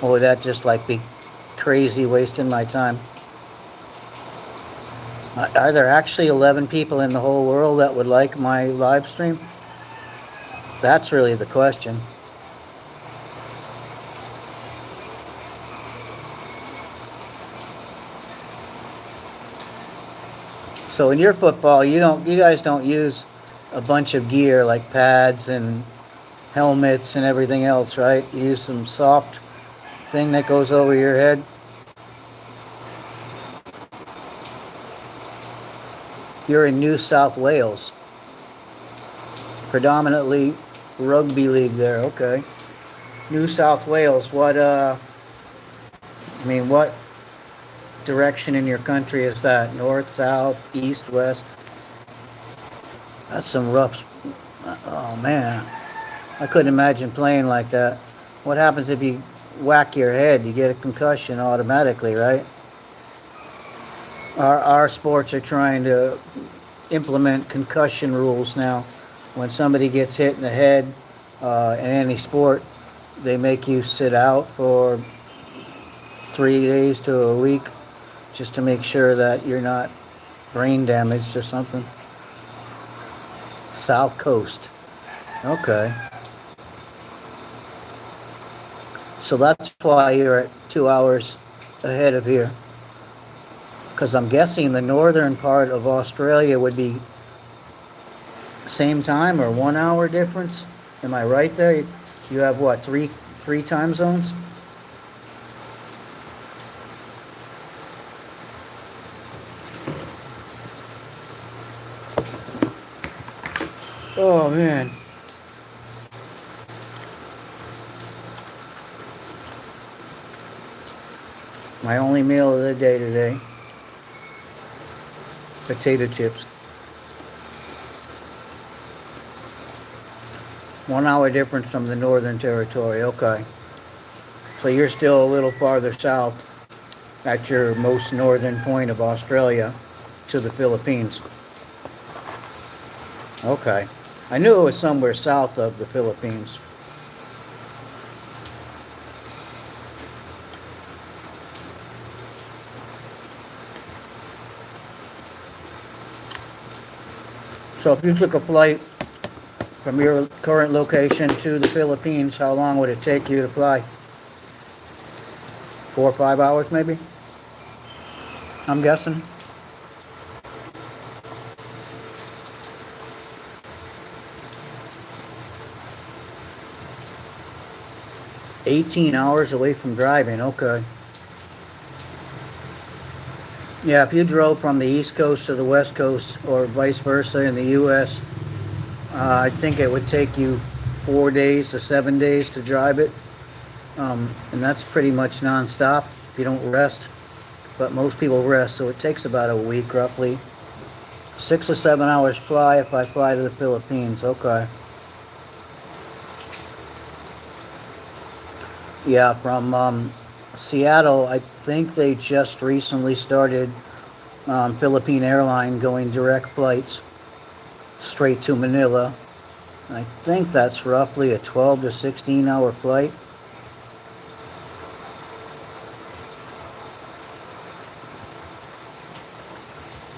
S1: Or would that just like be crazy wasting my time? Are there actually 11 people in the whole world that would like my live stream? That's really the question. So in your football, you guys don't use a bunch of gear like pads and helmets and everything else, right? You use some soft thing that goes over your head. You're in New South Wales. Predominantly rugby league there, okay. New South Wales, what direction in your country is that? North, south, east, west? That's some rough, oh man. I couldn't imagine playing like that. What happens if you whack your head? You get a concussion automatically, right? Our sports are trying to implement concussion rules now. When somebody gets hit in the head in any sport, they make you sit out for 3 days to a week just to make sure that you're not brain damaged or something. South Coast. Okay. So that's why you're at 2 hours ahead of here. Because I'm guessing the northern part of Australia would be same time or 1 hour difference. Am I right there? You have what, three time zones? Oh man. My only meal of the day today. Potato chips. 1 hour difference from the Northern Territory. Okay. So you're still a little farther south at your most northern point of Australia to the Philippines. Okay. I knew it was somewhere south of the Philippines. So if you took a flight from your current location to the Philippines, how long would it take you to fly? 4 or 5 hours maybe? I'm guessing. $18 away from driving, okay. Yeah, if you drove from the East Coast to the West Coast or vice versa in the U.S., I think it would take you 4 days to 7 days to drive it. And that's pretty much nonstop if you don't rest. But most people rest, so it takes about a week roughly. 6 or 7 hours fly if I fly to the Philippines, okay. Yeah, from Seattle, I think they just recently started Philippine Airline going direct flights straight to Manila. I think that's roughly a 12 to 16 hour flight.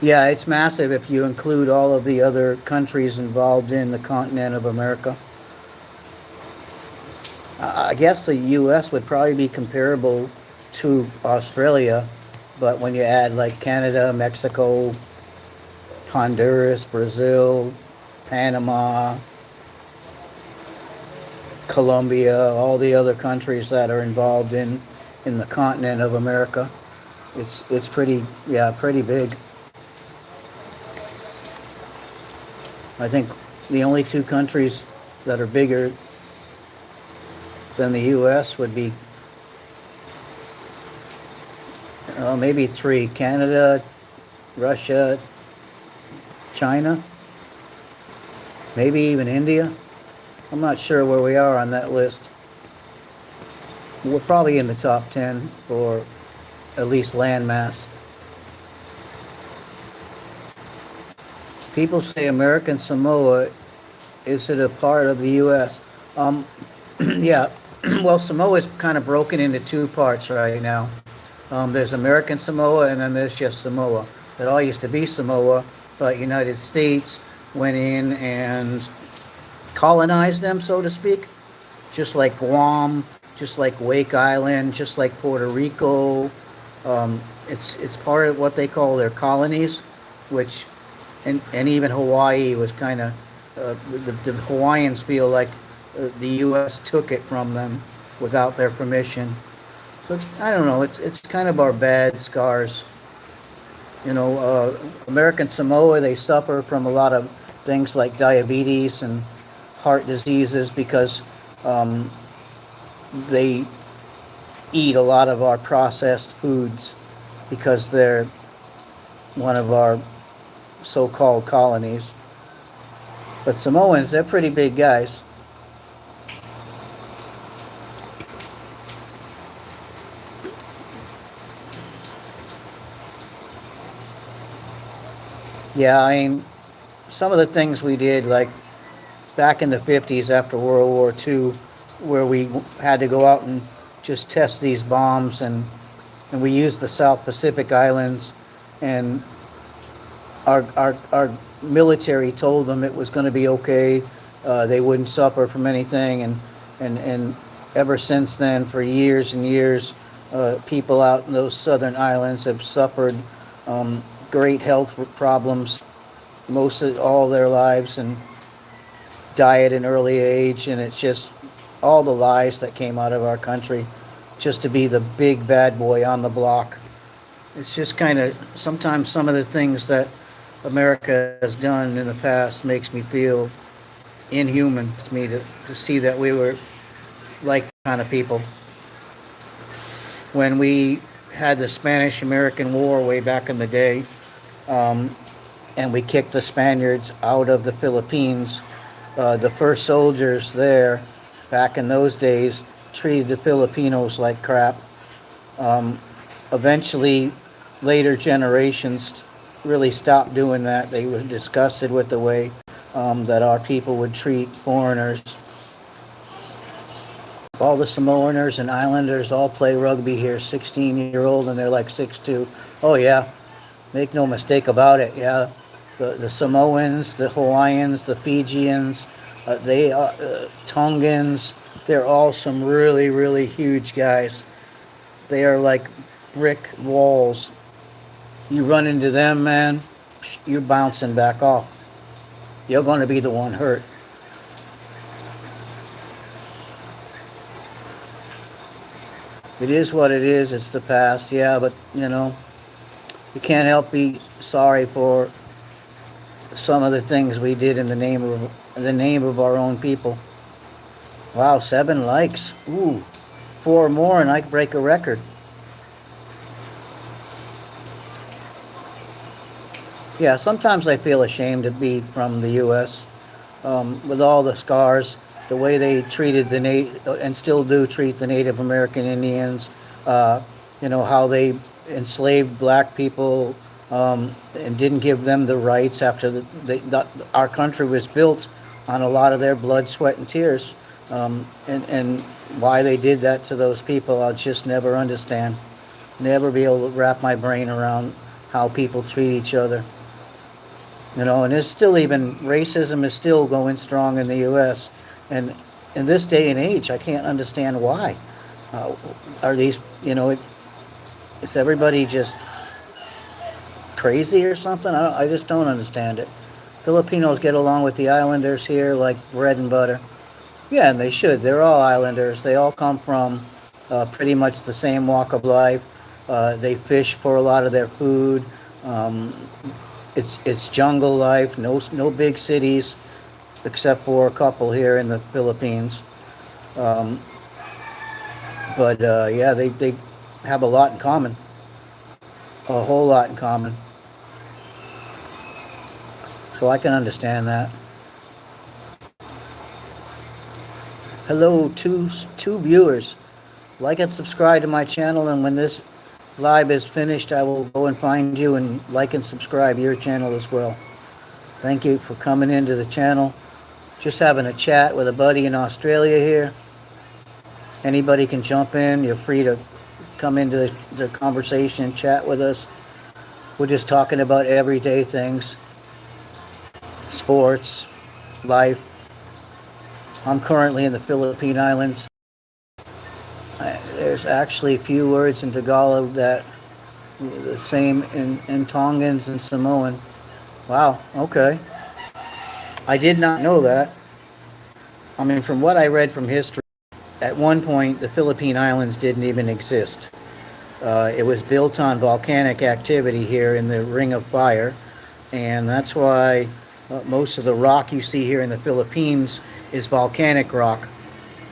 S1: Yeah, it's massive if you include all of the other countries involved in the continent of America. I guess the U.S. would probably be comparable to Australia, but when you add like Canada, Mexico, Honduras, Brazil, Panama, Colombia, all the other countries that are involved in the continent of America, it's pretty big. I think the only two countries that are bigger than the U.S. would be maybe three: Canada, Russia, China, maybe even India. I'm not sure where we are on that list. We're probably in the top 10 for at least land mass. People say American Samoa, is it a part of the U.S.? Yeah, well, Samoa is kind of broken into two parts right now. There's American Samoa and then there's just Samoa. It all used to be Samoa, but United States went in and colonized them, so to speak, just like Guam, just like Wake Island, just like Puerto Rico. It's part of what they call their colonies, which, and even Hawaii was kind of, the Hawaiians feel like the U.S. took it from them without their permission. So I don't know, it's kind of our bad scars. You know, American Samoa, they suffer from a lot of things like diabetes and heart diseases because they eat a lot of our processed foods because they're one of our so-called colonies. But Samoans, they're pretty big guys. Yeah, I mean, some of the things we did, like back in the 50s after World War II, where we had to go out and just test these bombs, and we used the South Pacific Islands, and our military told them it was going to be okay. They wouldn't suffer from anything, and ever since then, for years and years, people out in those southern islands have suffered great health problems most of all their lives, and died at an early age. And it's just all the lies that came out of our country just to be the big bad boy on the block. It's just kind of, sometimes some of the things that America has done in the past makes me feel inhuman to me, to see that we were like that kind of people. When we had the Spanish-American War way back in the day, and we kicked the Spaniards out of the Philippines, the first soldiers there back in those days treated the Filipinos like crap. Eventually, later generations really stopped doing that. They were disgusted with the way that our people would treat foreigners. All the Samoaners and Islanders all play rugby here, 16-year-old, and they're like 6'2". Oh yeah, make no mistake about it. Yeah, the Samoans, the Hawaiians, the Fijians, Tongans, they're all some really, really huge guys. They are like brick walls. You run into them, man, you're bouncing back off. You're going to be the one hurt. It is what it is. It's the past, yeah, but you can't help be sorry for some of the things we did in the name of our own people. Wow, 7 likes. Ooh, 4 more and I break a record. Yeah, sometimes I feel ashamed to be from the U.S. With all the scars, the way they treated and still do treat the Native American Indians, how they enslaved black people and didn't give them the rights after our country was built on a lot of their blood, sweat, and tears. And why they did that to those people, I'll just never understand. Never be able to wrap my brain around how people treat each other. And there's still, even racism is still going strong in the U.S. And in this day and age, I can't understand why. Are these, is everybody just crazy or something? I just don't understand it. Filipinos get along with the Islanders here like bread and butter. Yeah, and they should. They're all Islanders. They all come from pretty much the same walk of life. They fish for a lot of their food. It's jungle life, no big cities, except for a couple here in the Philippines. But they have a lot in common, a whole lot in common. So I can understand that. Hello, two viewers. Like and subscribe to my channel, and when this live is finished, I will go and find you and like and subscribe your channel as well. Thank you for coming into the channel. Just having a chat with a buddy in Australia here. Anybody can jump in. You're free to come into the conversation and chat with us. We're just talking about everyday things, sports, life. I'm currently in the Philippine Islands. There's actually a few words in Tagalog that the same in Tongans and Samoan. Wow, okay. I did not know that. I mean, from what I read from history, at one point the Philippine Islands didn't even exist. It was built on volcanic activity here in the Ring of Fire, and that's why most of the rock you see here in the Philippines is volcanic rock.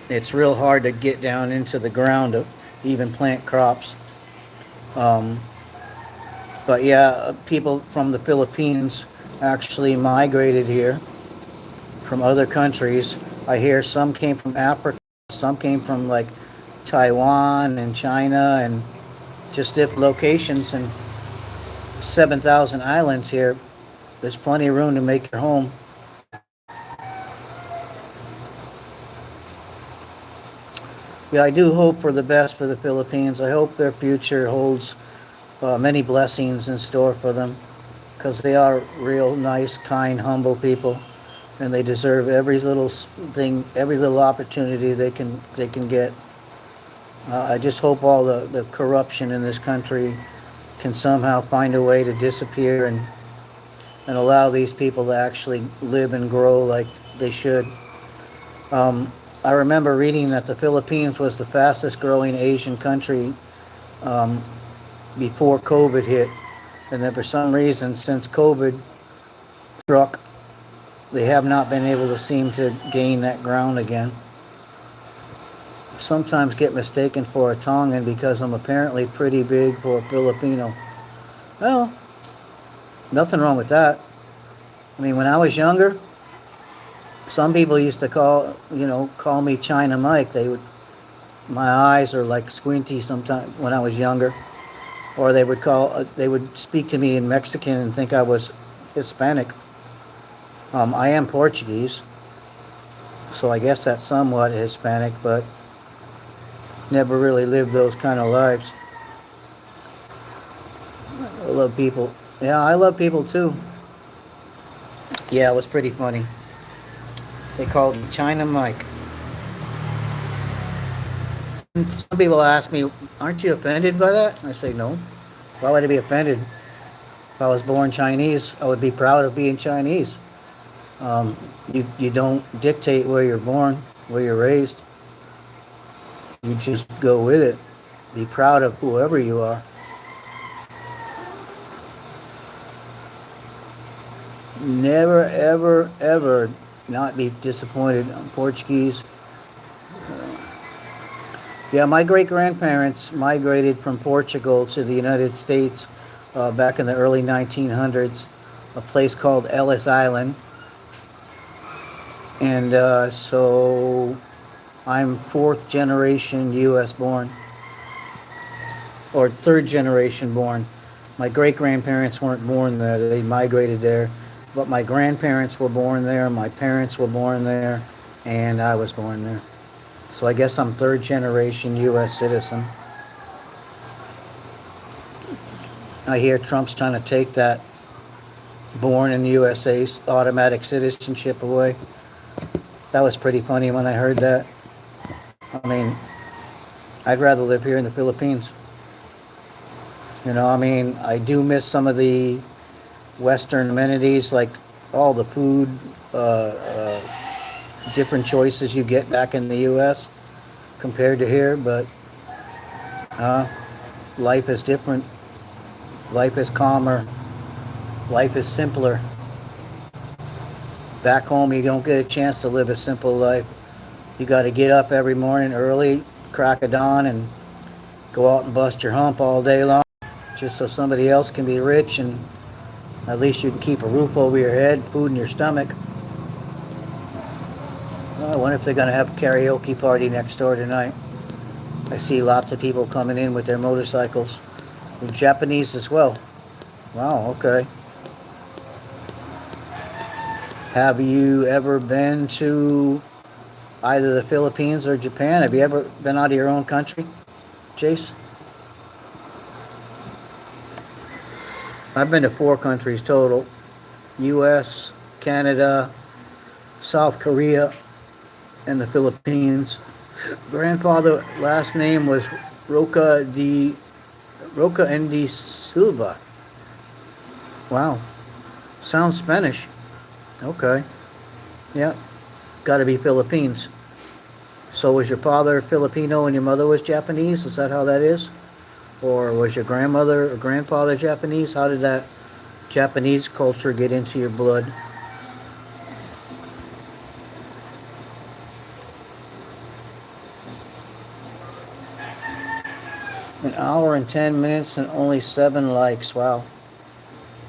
S1: It's real hard to get down into the ground to even plant crops. But yeah, people from the Philippines actually migrated here from other countries. I hear some came from Africa, some came from like Taiwan and China and just different locations, and 7,000 islands here. There's plenty of room to make your home. Yeah, I do hope for the best for the Philippines. I hope their future holds many blessings in store for them. because they are real nice, kind, humble people, and they deserve every little thing, every little opportunity they can get. I just hope all the corruption in this country can somehow find a way to disappear and allow these people to actually live and grow like they should. I remember reading that the Philippines was the fastest growing Asian country before COVID hit, and that for some reason, since COVID struck, they have not been able to seem to gain that ground again. Sometimes get mistaken for a Tongan because I'm apparently pretty big for a Filipino. Well, nothing wrong with that. I mean, when I was younger, some people used to call me China Mike. My eyes are like squinty sometimes when I was younger, or they would speak to me in Mexican and think I was Hispanic. I am Portuguese, so I guess that's somewhat Hispanic, but never really lived those kind of lives. I love people. Yeah, I love people too. Yeah, it was pretty funny. They called me China Mike. Some people ask me, aren't you offended by that? I say, no. Why would I be offended? If I was born Chinese, I would be proud of being Chinese. You don't dictate where you're born, where you're raised. You just go with it. Be proud of whoever you are. Never, ever, ever not be disappointed. I'm Portuguese. Yeah, my great-grandparents migrated from Portugal to the United States back in the early 1900s, a place called Ellis Island. And so I'm fourth generation U.S. born, or third generation born. My great-grandparents weren't born there. They migrated there. But my grandparents were born there, my parents were born there, and I was born there. So I guess I'm third generation U.S. citizen. I hear Trump's trying to take that born in the USA automatic citizenship away. That was pretty funny when I heard that. I mean, I'd rather live here in the Philippines. I do miss some of the Western amenities, like all the food, different choices you get back in the U.S. compared to here, but life is different. Life is calmer. Life is simpler. Back home, you don't get a chance to live a simple life. You got to get up every morning early, crack of dawn, and go out and bust your hump all day long, just so somebody else can be rich and at least you can keep a roof over your head, food in your stomach. I wonder if they're going to have a karaoke party next door tonight. I see lots of people coming in with their motorcycles. And Japanese as well. Wow, okay. Have you ever been to either the Philippines or Japan? Have you ever been out of your own country, Jace? I've been to 4 countries total. U.S., Canada, South Korea, and the Philippines. Grandfather last name was Roca and de Silva. Wow. Sounds Spanish. Okay. Yeah. Got to be Philippines. So was your father Filipino and your mother was Japanese? Is that how that is? Or was your grandmother or grandfather Japanese? How did that Japanese culture get into your blood? An hour and 10 minutes and only 7 likes. Wow.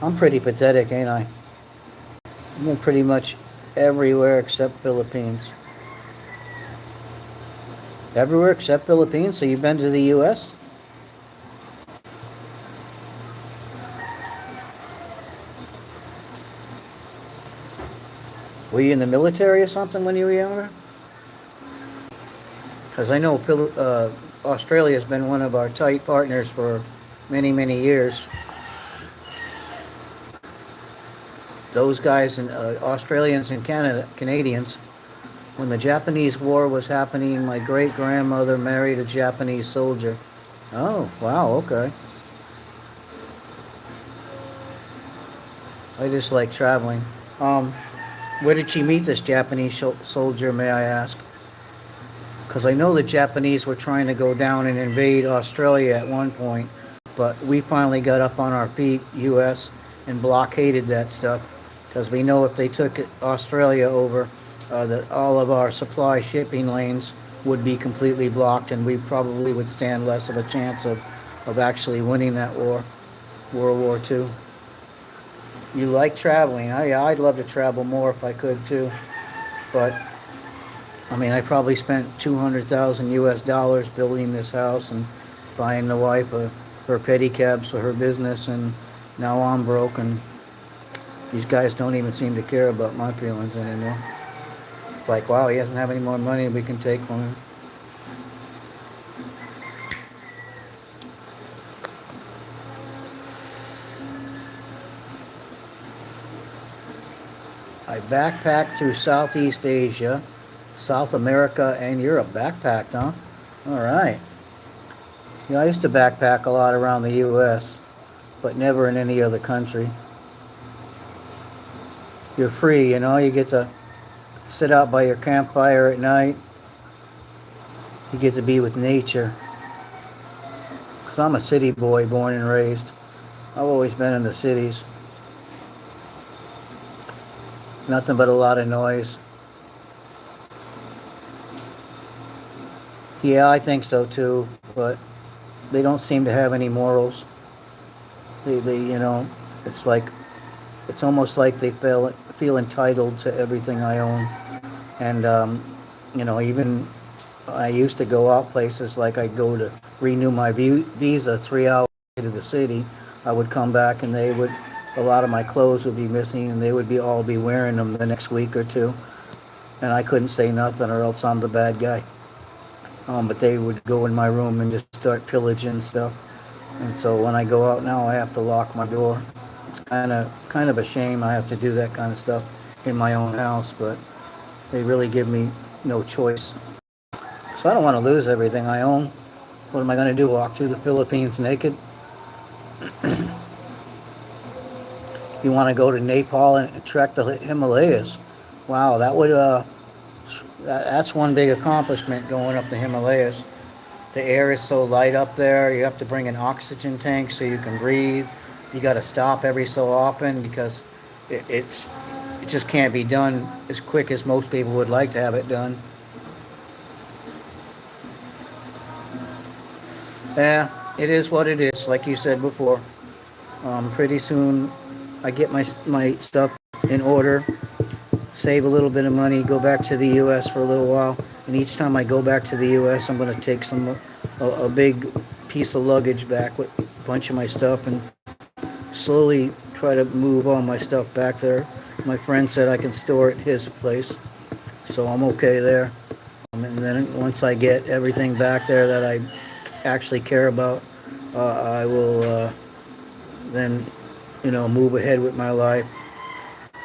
S1: I'm pretty pathetic, ain't I? I've been pretty much everywhere except Philippines. Everywhere except Philippines? So you've been to the U.S.? Were you in the military or something when you were younger? Because I know Australia has been one of our tight partners for many, many years. those guys and Australians and Canadians, when the Japanese War was happening, my great grandmother married a Japanese soldier. Oh, wow, okay. I just like traveling. Um, where did she meet this Japanese soldier, may I ask? Because I know the Japanese were trying to go down and invade Australia at one point, but we finally got up on our feet, U.S., and blockaded that stuff. Because we know if they took Australia over, that all of our supply shipping lanes would be completely blocked, and we probably would stand less of a chance of actually winning that war, World War II. You like traveling? I'd love to travel more if I could too, but I mean, I probably spent 200,000 US dollars building this house and buying the wife her pedicabs for her business, and now I'm broke, and these guys don't even seem to care about my feelings anymore. It's like, wow, he doesn't have any more money we can take from him. I backpacked through Southeast Asia, South America, and Europe. Backpacked, huh? All right. Yeah, I used to backpack a lot around the U.S., but never in any other country. You're free, you know, you get to sit out by your campfire at night. You get to be with nature. Because I'm a city boy, born and raised. I've always been in the cities. Nothing but a lot of noise. Yeah, I think so too, but they don't seem to have any morals. You know, it's like, it's almost like they feel entitled to everything I own. And, you know, even I used to go out places, like I'd go to renew my visa 3 hours to the city. I would come back and a lot of my clothes would be missing, and they would all be wearing them the next week or two. And I couldn't say nothing, or else I'm the bad guy. But they would go in my room and just start pillaging stuff. And so when I go out now, I have to lock my door. It's kind of a shame I have to do that kind of stuff in my own house, but they really give me no choice. So I don't want to lose everything I own. What am I going to do? Walk through the Philippines naked? You want to go to Nepal and trek the Himalayas? Wow, that's one big accomplishment, going up the Himalayas. The air is so light up there. You have to bring an oxygen tank so you can breathe. You got to stop every so often because it just can't be done as quick as most people would like to have it done. Yeah, it is what it is, like you said before. Pretty soon I get my stuff in order, save a little bit of money, go back to the U.S. for a little while, and each time I go back to the U.S., I'm going to take a big piece of luggage back with a bunch of my stuff, and slowly try to move all my stuff back there. My friend said I can store it at his place, so I'm okay there. And then once I get everything back there that I actually care about, I will then, you know, move ahead with my life.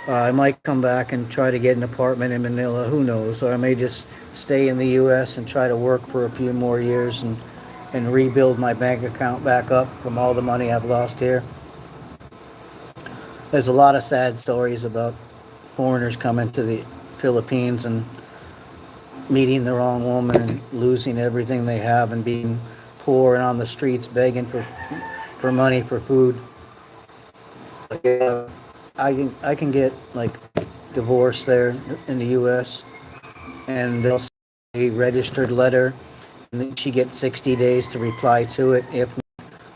S1: I might come back and try to get an apartment in Manila, who knows, or I may just stay in the U.S. and try to work for a few more years and rebuild my bank account back up from all the money I've lost here. There's a lot of sad stories about foreigners coming to the Philippines and meeting the wrong woman and losing everything they have and being poor and on the streets begging for money for food. Yeah, I can get like divorced there in the U.S. and they'll say a registered letter, and then she gets 60 days to reply to it. If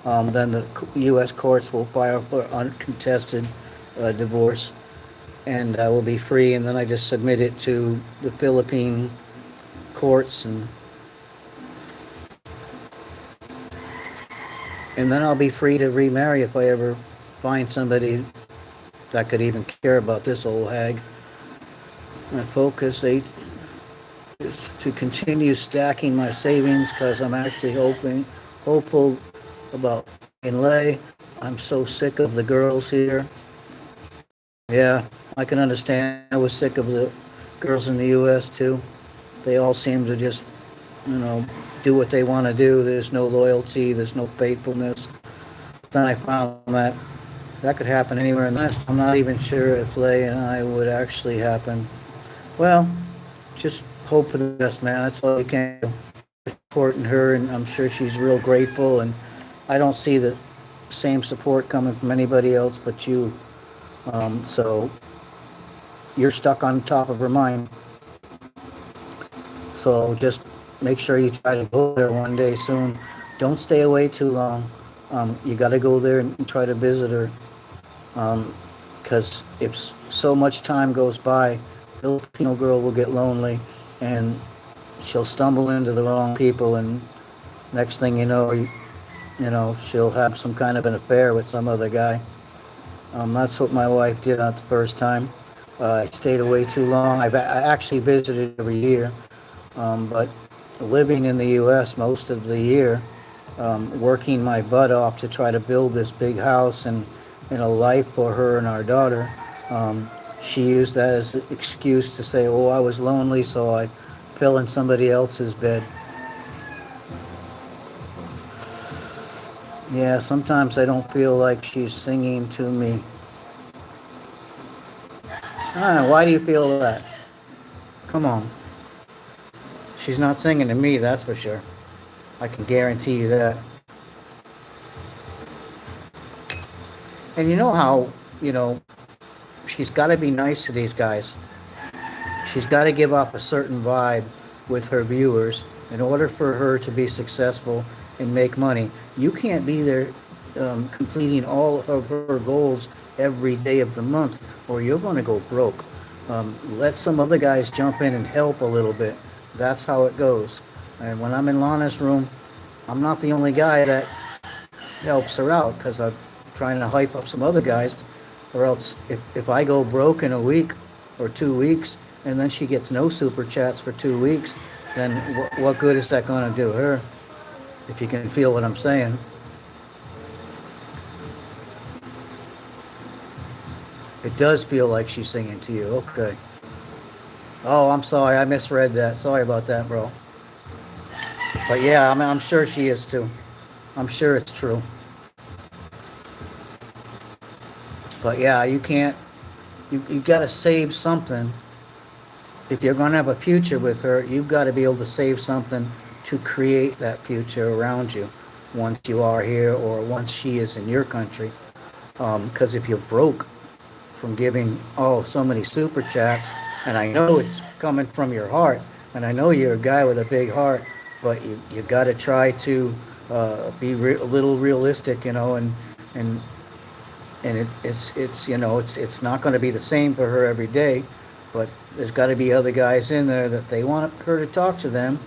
S1: then the U.S. courts will file for uncontested divorce, and I will be free. And then I just submit it to the Philippine courts, and then I'll be free to remarry if I ever find somebody that could even care about this old hag. My focus is to continue stacking my savings, because I'm actually hopeful about in lay. I'm so sick of the girls here. Yeah, I can understand. I was sick of the girls in the U.S. too. They all seem to just, do what they want to do. There's no loyalty. There's no faithfulness. Then I found that could happen anywhere in the West. I'm not even sure if Lay and I would actually happen. Well, just hope for the best, man. That's all you can do. Supporting her, and I'm sure she's real grateful. And I don't see the same support coming from anybody else but you. So you're stuck on top of her mind. So just make sure you try to go there one day soon. Don't stay away too long. You got to go there and try to visit her. Because if so much time goes by, the Filipino girl will get lonely and she'll stumble into the wrong people, and next thing you know, she'll have some kind of an affair with some other guy. That's what my wife did not the first time. I stayed away too long. I actually visited every year, but living in the U.S. most of the year, working my butt off to try to build this big house and a life for her and our daughter. She used that as an excuse to say, "Oh, I was lonely, so I fell in somebody else's bed." Yeah, sometimes I don't feel like she's singing to me. I don't know, why do you feel that? Come on. She's not singing to me, that's for sure. I can guarantee you that. And you know how, she's got to be nice to these guys. She's got to give off a certain vibe with her viewers in order for her to be successful and make money. You can't be there completing all of her goals every day of the month, or you're going to go broke. Let some other guys jump in and help a little bit. That's how it goes. And when I'm in Lana's room, I'm not the only guy that helps her out, because I'm trying to hype up some other guys, or else if I go broke in a week or 2 weeks and then she gets no super chats for 2 weeks, then what good is that going to do her? If you can feel what I'm saying. It does feel like she's singing to you. Okay. Oh, I'm sorry. I misread that. Sorry about that, bro. But yeah, I'm sure she is too. I'm sure it's true. But yeah, you can't. You got to save something. If you're going to have a future with her, you've got to be able to save something to create that future around you once you are here or once she is in your country. Because if you're broke from giving so many super chats, and I know it's coming from your heart, and I know you're a guy with a big heart, but you got to try to be a little realistic, and it's not going to be the same for her every day, but there's got to be other guys in there that they want her to talk to them,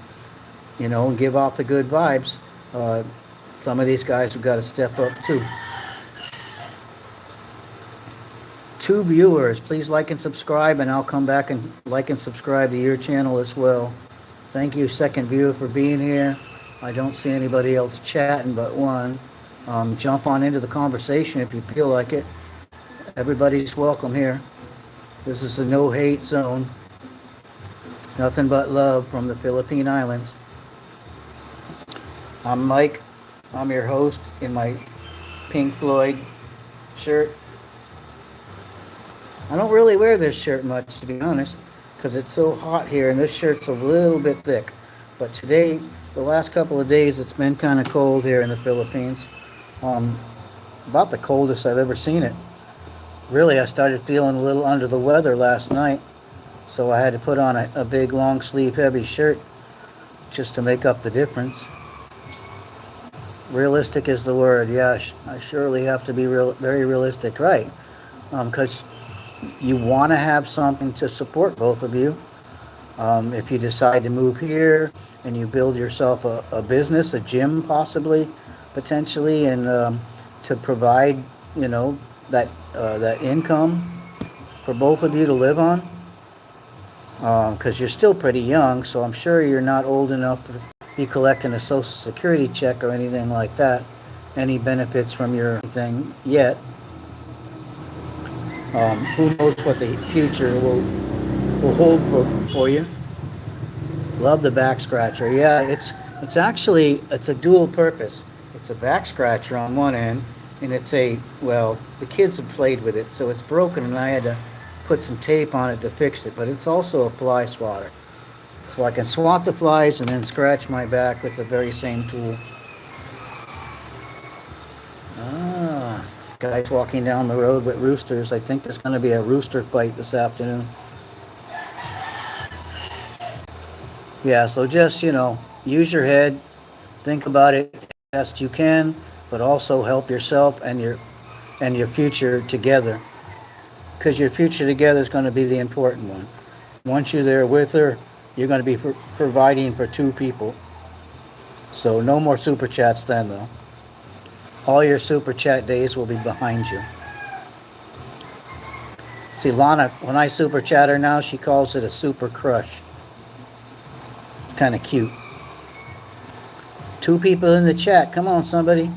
S1: and give off the good vibes. Some of these guys have got to step up too. 2 viewers, please like and subscribe, and I'll come back and like and subscribe to your channel as well. Thank you, second viewer, for being here. I don't see anybody else chatting but one. Jump on into the conversation if you feel like it. Everybody's welcome here. This is a no-hate zone. Nothing but love from the Philippine Islands. I'm Mike. I'm your host in my Pink Floyd shirt. I don't really wear this shirt much, to be honest, because it's so hot here, and this shirt's a little bit thick. But today, the last couple of days, it's been kind of cold here in the Philippines. About the coldest I've ever seen it. Really, I started feeling a little under the weather last night, so I had to put on a big long sleeve heavy shirt just to make up the difference. Realistic is the word. Yeah, I surely have to be very realistic, right? Because you want to have something to support both of you. If you decide to move here and you build yourself a business, a gym possibly, potentially, and to provide, that income for both of you to live on, because you're still pretty young, so I'm sure you're not old enough to be collecting a Social Security check or anything like that, any benefits from your thing yet. Who knows what the future will hold for you. Love the back scratcher. Yeah, it's actually it's a dual purpose. It's a back scratcher on one end, and it's well, the kids have played with it, so it's broken, and I had to put some tape on it to fix it. But it's also a fly swatter, so I can swat the flies and then scratch my back with the very same tool. Ah, guys walking down the road with roosters. I think there's going to be a rooster fight this afternoon. Yeah, so just, use your head, think about it best you can, but also help yourself and your future together. Because your future together is going to be the important one. Once you're there with her, you're going to be providing for two people. So no more super chats then, though. All your super chat days will be behind you. See, Lana, when I super chat her now, she calls it a super crush. It's kind of cute. Two people in the chat. Come on, somebody.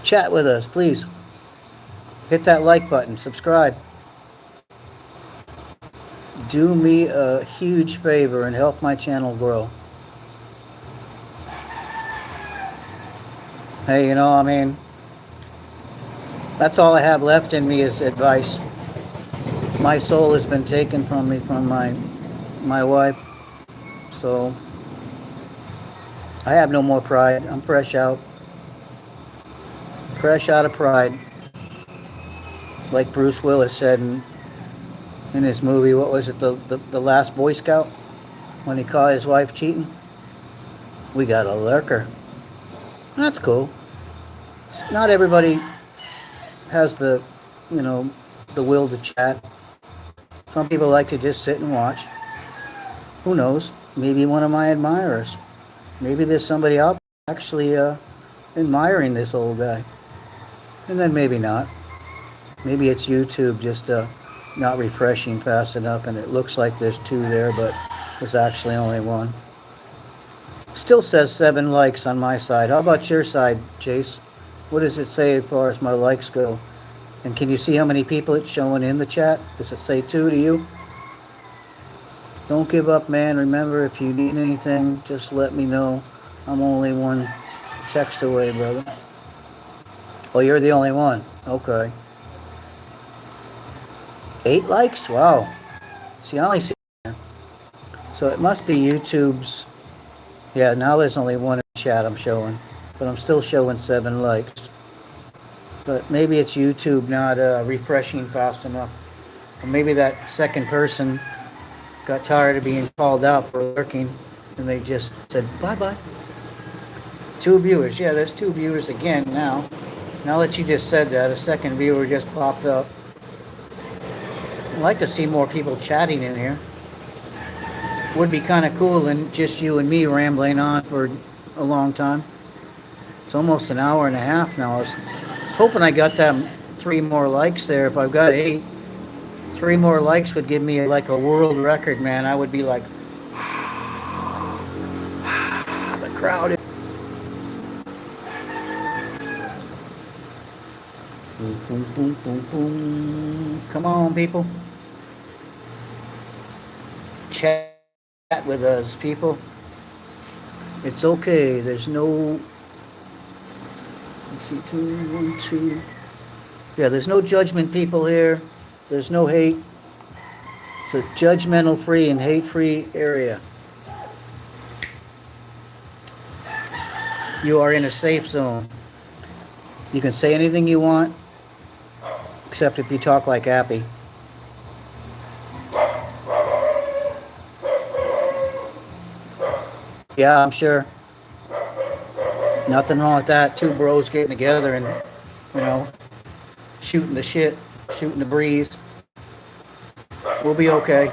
S1: Chat with us, please. Hit that like button. Subscribe. Do me a huge favor and help my channel grow. Hey, that's all I have left in me is advice. My soul has been taken from me from my wife. So I have no more pride. I'm fresh out. Fresh out of pride. Like Bruce Willis said in his movie, what was it, the Last Boy Scout? When he caught his wife cheating? We got a lurker. That's cool. Not everybody has the will to chat. Some people like to just sit and watch. Who knows? Maybe one of my admirers. Maybe there's somebody out there actually admiring this old guy. And then maybe not. Maybe it's YouTube just not refreshing fast enough, and it looks like there's two there, but there's actually only one. Still says 7 likes on my side. How about your side, Jace? What does it say as far as my likes go? And can you see how many people it's showing in the chat? Does it say 2 to you? Don't give up, man. Remember, if you need anything, just let me know. I'm only one text away, brother. Oh, you're the only one. Okay. 8 likes? Wow. See, I only see there. So it must be YouTube's. Yeah, now there's only one in the chat I'm showing. But I'm still showing 7 likes. But maybe it's YouTube not refreshing fast enough. Or maybe that second person got tired of being called out for lurking, and they just said, bye-bye. 2 viewers. Yeah, there's 2 viewers again now. Now that you just said that, a second viewer just popped up. I'd like to see more people chatting in here. Would be kind of cool than just you and me rambling on for a long time. It's almost an hour and a half now. I was hoping I got them 3 more likes there. If I've got 8, 3 more likes would give me like a world record, man. I would be like, the crowd is. Boom, boom, boom, boom, boom. Come on, people. Chat with us, people. It's okay. There's no. Let's see, 2, 1, 2. Yeah, there's no judgment, people here. There's no hate. It's a judgmental-free and hate-free area. You are in a safe zone. You can say anything you want, except if you talk like Appy. Yeah, I'm sure. Nothing wrong with that. 2 bros getting together and, shooting the shit, shooting the breeze. We'll be okay.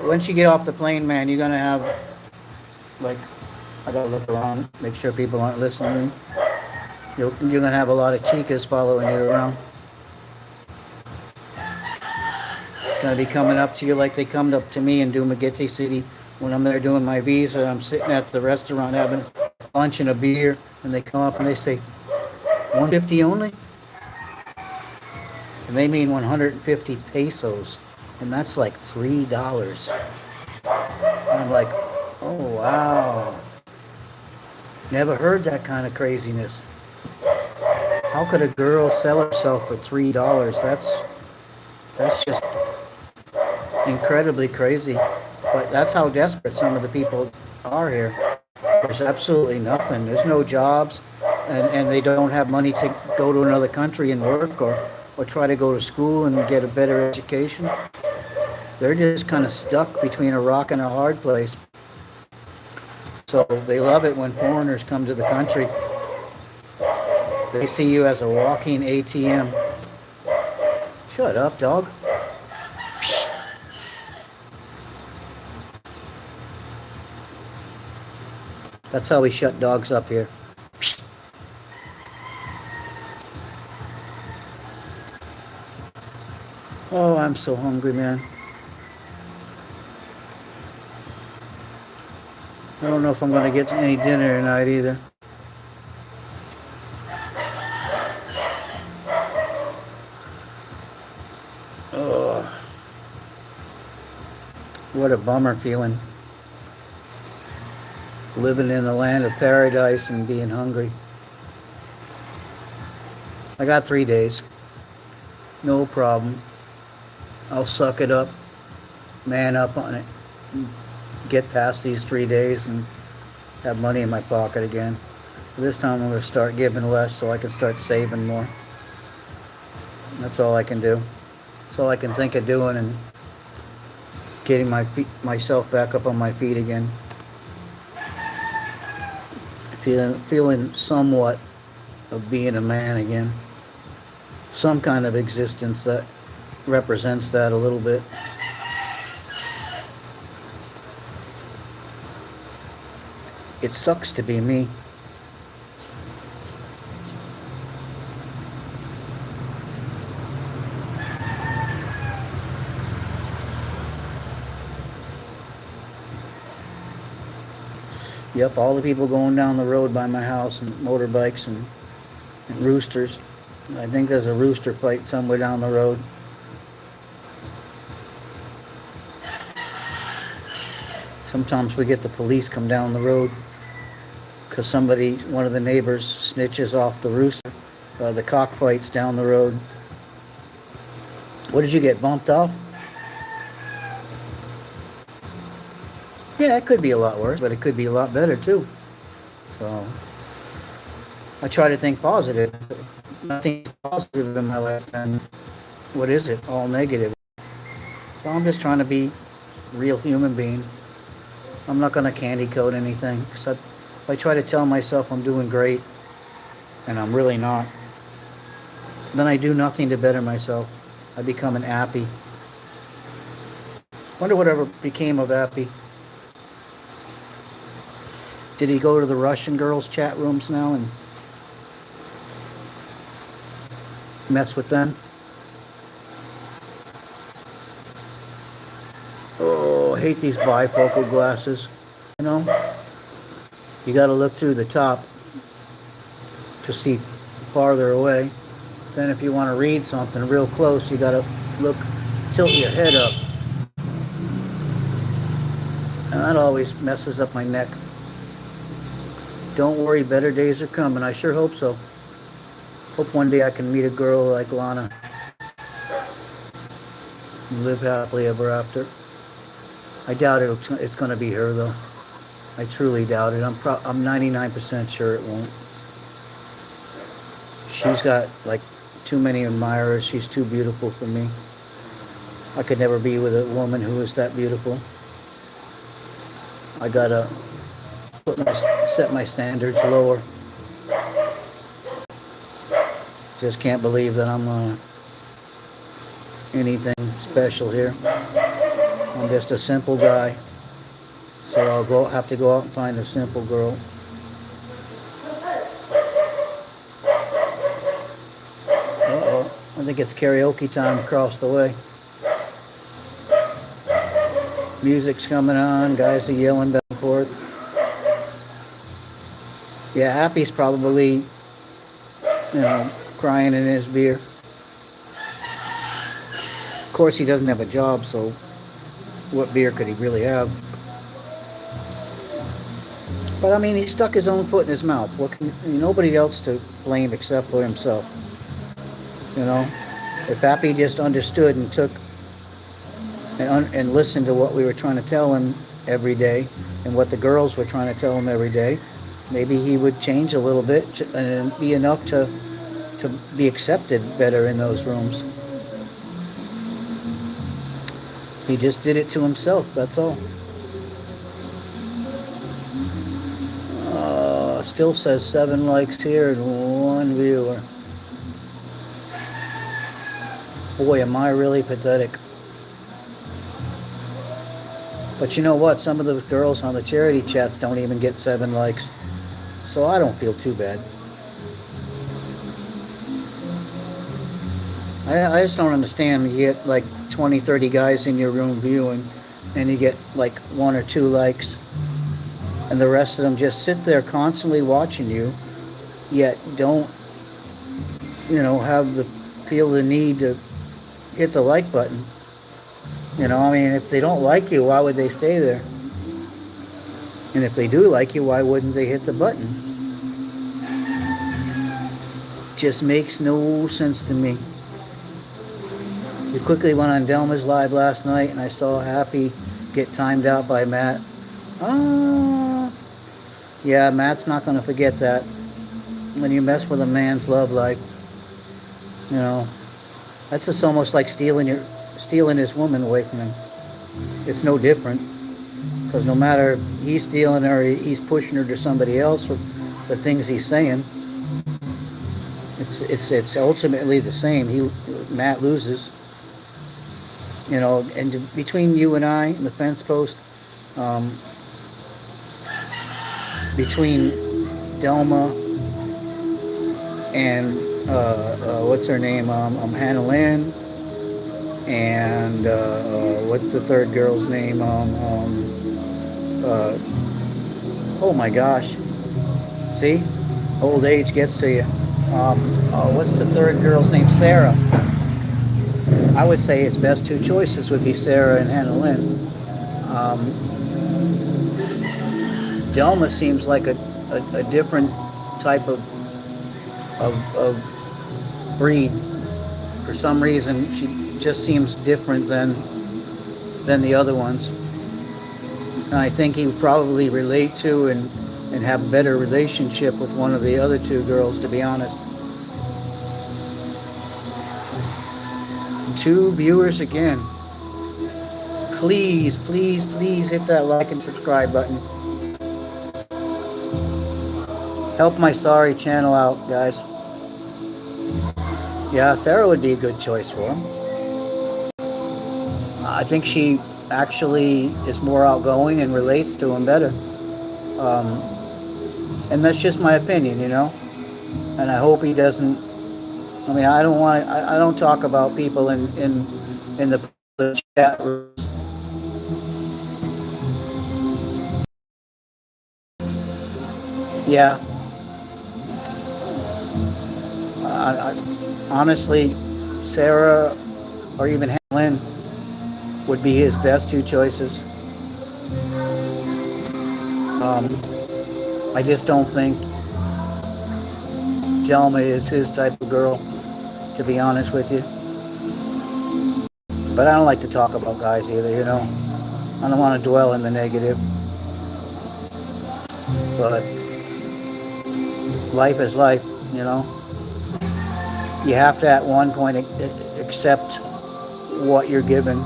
S1: Once you get off the plane, man, you're going to have, like, I got to look around, make sure people aren't listening. You're going to have a lot of chicas following you around. Going to be coming up to you like they come up to me in Dumaguete City when I'm there doing my visa. I'm sitting at the restaurant having lunch and a beer, And they come up and they say, 150 only? And they mean 150 pesos. And that's like $3. And I'm like, oh, wow. Never heard that kind of craziness. How could a girl sell herself for $3? That's just incredibly crazy. But that's how desperate some of the people are here. There's absolutely nothing. There's no jobs, and they don't have money to go to another country and work or try to go to school and get a better education. They're just kind of stuck between a rock and a hard place. So they love it when foreigners come to the country. They see you as a walking ATM. Shut up, dog. That's how we shut dogs up here. Oh, I'm so hungry, man. I don't know if I'm going to get any dinner tonight either. Oh, what a bummer feeling. Living in the land of paradise and being hungry. I got 3 days. No problem. I'll suck it up, man up on it, get past these 3 days and have money in my pocket again. This time I'm going to start giving less so I can start saving more. That's all I can do. That's all I can think of doing and getting myself back up on my feet again. Feeling somewhat of being a man again. Some kind of existence that represents that a little bit. It sucks to be me. Yep, all the people going down the road by my house and motorbikes and roosters. I think there's a rooster fight somewhere down the road. Sometimes we get the police come down the road because one of the neighbors snitches off the rooster. The cockfights down the road. What did you get, bumped off? Yeah, it could be a lot worse, but it could be a lot better too. So I try to think positive. Nothing's positive in my life, and what is it? All negative. So I'm just trying to be a real human being. I'm not going to candy coat anything, because if I try to tell myself I'm doing great, and I'm really not, then I do nothing to better myself. I become an appy. Wonder whatever became of Appy. Did he go to the Russian girls' chat rooms now and mess with them? Oh, I hate these bifocal glasses. You know, you got to look through the top to see farther away. Then if you want to read something real close, you got to tilt your head up. And that always messes up my neck. Don't worry, better days are coming. I sure hope so. Hope one day I can meet a girl like Lana. Live happily ever after. I doubt it's going to be her, though. I truly doubt it. I'm 99% sure it won't. She's got, like, too many admirers. She's too beautiful for me. I could never be with a woman who is that beautiful. I gotta set my standards lower. Just can't believe that I'm anything special here. I'm just a simple guy. So I'll have to go out and find a simple girl. Uh-oh. I think it's karaoke time across the way. Music's coming on. Guys are yelling back and forth. Yeah, Happy's probably, crying in his beer. Of course, he doesn't have a job, so what beer could he really have? But I mean, he stuck his own foot in his mouth. Nobody else to blame except for himself. You know, if Happy just understood and took and listened to what we were trying to tell him every day, and what the girls were trying to tell him every day, maybe he would change a little bit and be enough to be accepted better in those rooms. He just did it to himself, that's all. Still says 7 likes here and 1 viewer. Boy, am I really pathetic. But you know what? Some of the girls on the charity chats don't even get 7 likes. So I don't feel too bad. I just don't understand. You get like 20, 30 guys in your room viewing, and you get like 1 or 2 likes, and the rest of them just sit there constantly watching you, yet don't, feel the need to hit the like button. I mean, if they don't like you, why would they stay there? And if they do like you, why wouldn't they hit the button? Just makes no sense to me. We quickly went on Delma's live last night, and I saw Happy get timed out by Matt. Yeah, Matt's not going to forget that. When you mess with a man's love life, that's just almost like stealing his woman away from him. It's no different, because no matter he's stealing her, he's pushing her to somebody else with the things he's saying. It's ultimately the same. Matt loses. And between you and I and the fence post, between Delma and what's her name, Hannah Lynn, and what's the third girl's name? Oh my gosh! See, old age gets to you. What's the third girl's name? Sarah. I would say his best 2 choices would be Sarah and Hannah Lynn. Delma seems like a different type of breed. For some reason, she just seems different than the other ones. And I think he would probably relate to and have a better relationship with one of the other 2 girls, to be honest. 2 viewers again. Please, please, please hit that like and subscribe button. Help my sorry channel out, guys. Yeah, Sarah would be a good choice for him. I think she actually is more outgoing and relates to him better. And that's just my opinion, And I hope he doesn't. I mean, I don't talk about people in the chat rooms. Yeah. Honestly, Sarah or even Hannah Lynn would be his best 2 choices. I just don't think Delma is his type of girl, to be honest with you. But I don't like to talk about guys either, I don't want to dwell in the negative. But life is life, You have to at one point accept what you're given,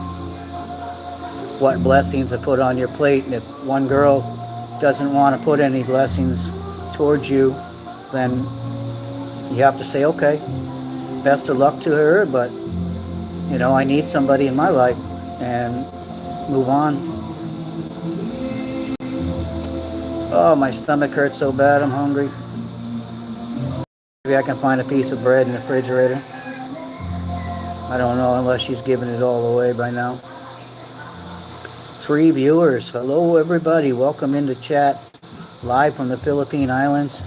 S1: what blessings are put on your plate. And if one girl doesn't want to put any blessings towards you, then you have to say, okay, best of luck to her, but I need somebody in my life, and move on. Oh, my stomach hurts so bad, I'm hungry. Maybe I can find a piece of bread in the refrigerator. I don't know, unless she's given it all away by now. 3 viewers. Hello, everybody. Welcome into chat, live from the Philippine Islands.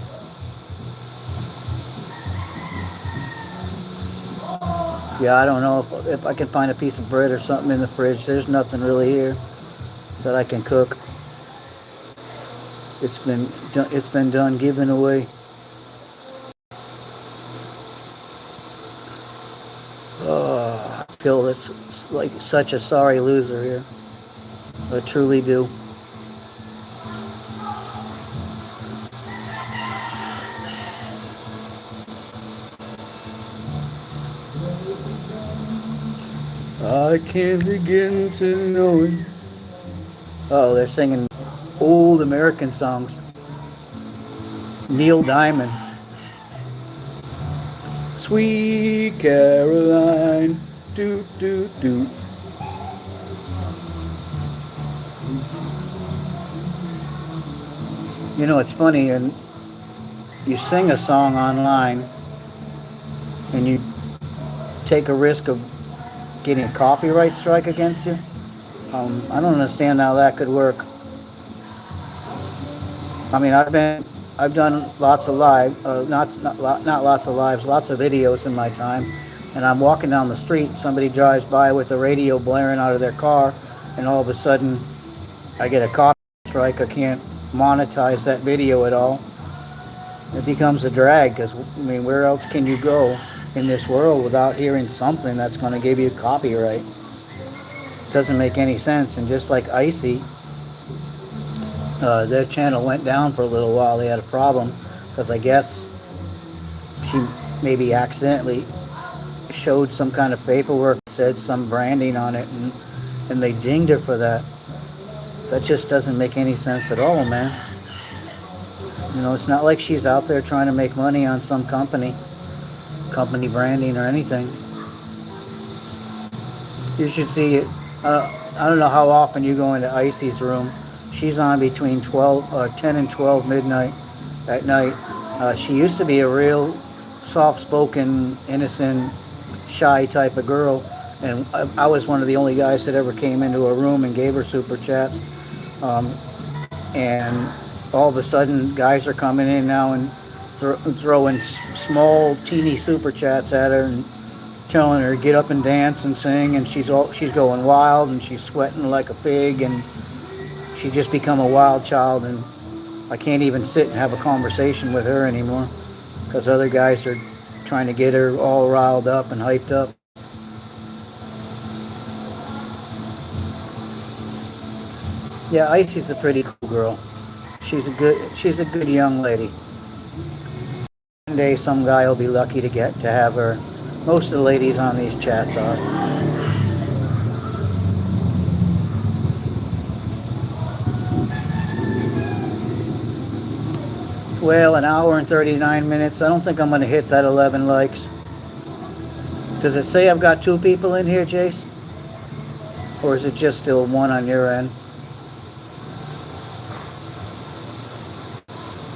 S1: Yeah, I don't know if I can find a piece of bread or something in the fridge. There's nothing really here that I can cook. It's been done giving away. Oh, I feel it's like such a sorry loser here. I truly do. I can't begin to know it. Oh, they're singing old American songs. Neil Diamond. Sweet Caroline. Do, do, do. You know, it's funny, and you sing a song online and you take a risk of getting a copyright strike against you. I don't understand how that could work. I mean, I've done lots of not lots of lives, lots of videos in my time, and I'm walking down the street, somebody drives by with a radio blaring out of their car, and all of a sudden, I get a copyright strike. I can't monetize that video at all. It becomes a drag because, I mean, where else can you go in this world without hearing something that's going to give you copyright? It doesn't make any sense. And just like Icy, their channel went down for a little while. They had a problem because I guess she maybe accidentally showed some kind of paperwork that said some branding on it, and they dinged her for that. That just doesn't make any sense at all, man. You know, it's not like she's out there trying to make money on some company branding or anything. You should see it. I don't know how often you go into Icy's room. She's on between 10 and 12 midnight at night. She used to be a real soft-spoken, innocent, shy type of girl, and I was one of the only guys that ever came into her room and gave her super chats. And all of a sudden, guys are coming in now and throwing small, teeny super chats at her and telling her get up and dance and sing, and she's going wild and she's sweating like a pig, and she just become a wild child, and I can't even sit and have a conversation with her anymore because other guys are trying to get her all riled up and hyped up. Yeah, Icy's a pretty cool girl. She's a good young lady. One day some guy will be lucky to have her. Most of the ladies on these chats are. Well, an hour and 39 minutes. I don't think I'm going to hit that 11 likes. Does it say I've got 2 people in here, Jace? Or is it just still 1 on your end?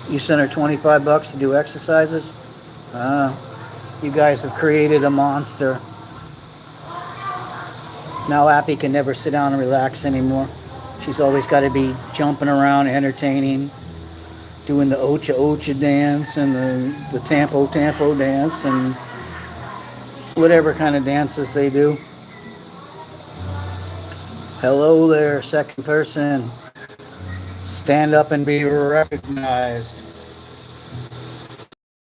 S1: You sent her $25 to do exercises? You guys have created a monster. Now Appy can never sit down and relax anymore. She's always got to be jumping around, entertaining, doing the Ocha Ocha dance and the Tampo Tampo dance and whatever kind of dances they do. Hello there, second person. Stand up and be recognized.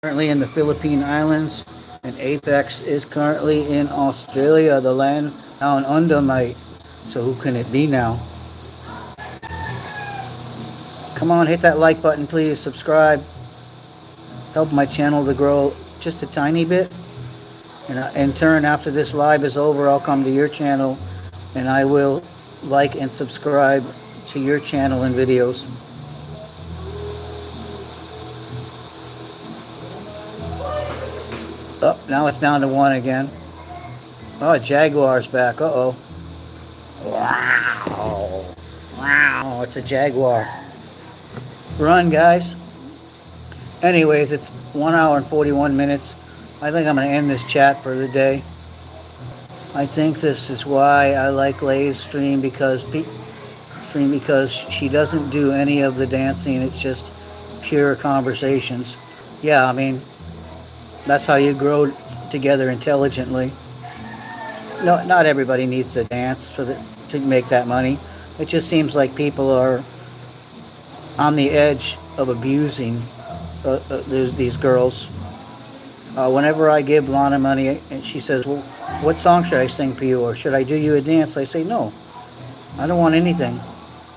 S1: Currently in the Philippine Islands, and Apex is currently in Australia, the land down under, mate. So who can it be now? Come on, hit that like button, please. Subscribe. Help my channel to grow just a tiny bit. And in turn, after this live is over, I'll come to your channel and I will like and subscribe to your channel and videos. Oh, now it's down to 1 again. Oh, Jaguar's back. Uh-oh. Wow. Wow, it's a Jaguar. Run, guys. Anyways, it's 1 hour and 41 minutes. I think I'm going to end this chat for the day. I think this is why I like Lay's stream, because she doesn't do any of the dancing. It's just pure conversations. Yeah, I mean, that's how you grow together intelligently. no, not everybody needs to dance to make that money. It just seems like people are on the edge of abusing these girls. Whenever I give Lana money and she says, well, what song should I sing for you, or should I do you a dance? I say, no, I don't want anything.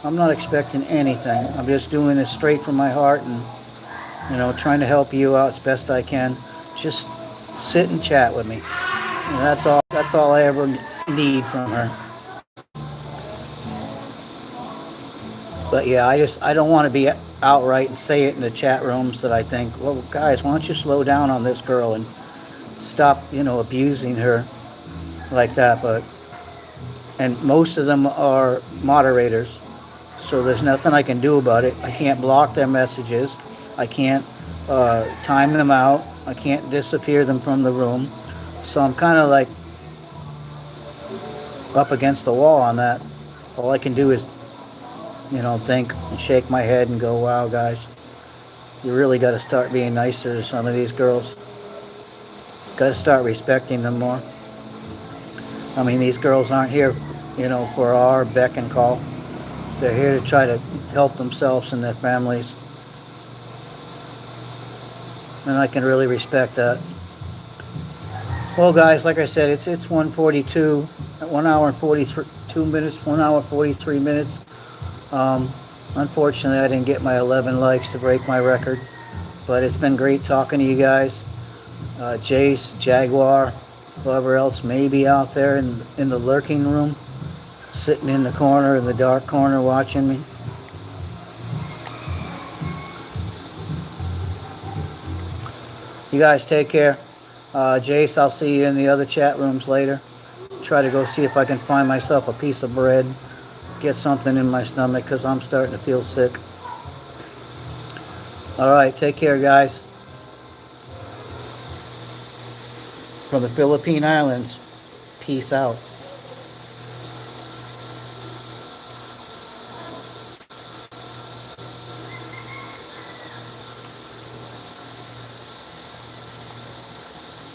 S1: I'm not expecting anything. I'm just doing this straight from my heart and, trying to help you out as best I can. Just sit and chat with me. And that's all I ever need from her. But yeah, I don't want to be outright and say it in the chat rooms that I think, well, guys, why don't you slow down on this girl and stop, abusing her like that. And most of them are moderators, so there's nothing I can do about it. I can't block their messages. I can't time them out. I can't disappear them from the room. So I'm kind of like up against the wall on that. All I can do is, think and shake my head and go, wow, guys, you really got to start being nicer to some of these girls. Got to start respecting them more. I mean, these girls aren't here, for our beck and call. They're here to try to help themselves and their families. And I can really respect that. Well, guys, like I said, it's 1:42, 1 hour and 42 minutes, 1 hour 43 minutes. Unfortunately, I didn't get my 11 likes to break my record, but it's been great talking to you guys. Jace, Jaguar, whoever else may be out there in the lurking room, sitting in the corner, in the dark corner, watching me. You guys take care. Jace, I'll see you in the other chat rooms later. Try to go see if I can find myself a piece of bread, get something in my stomach, because I'm starting to feel sick. All right, take care, guys. From the Philippine Islands, peace out.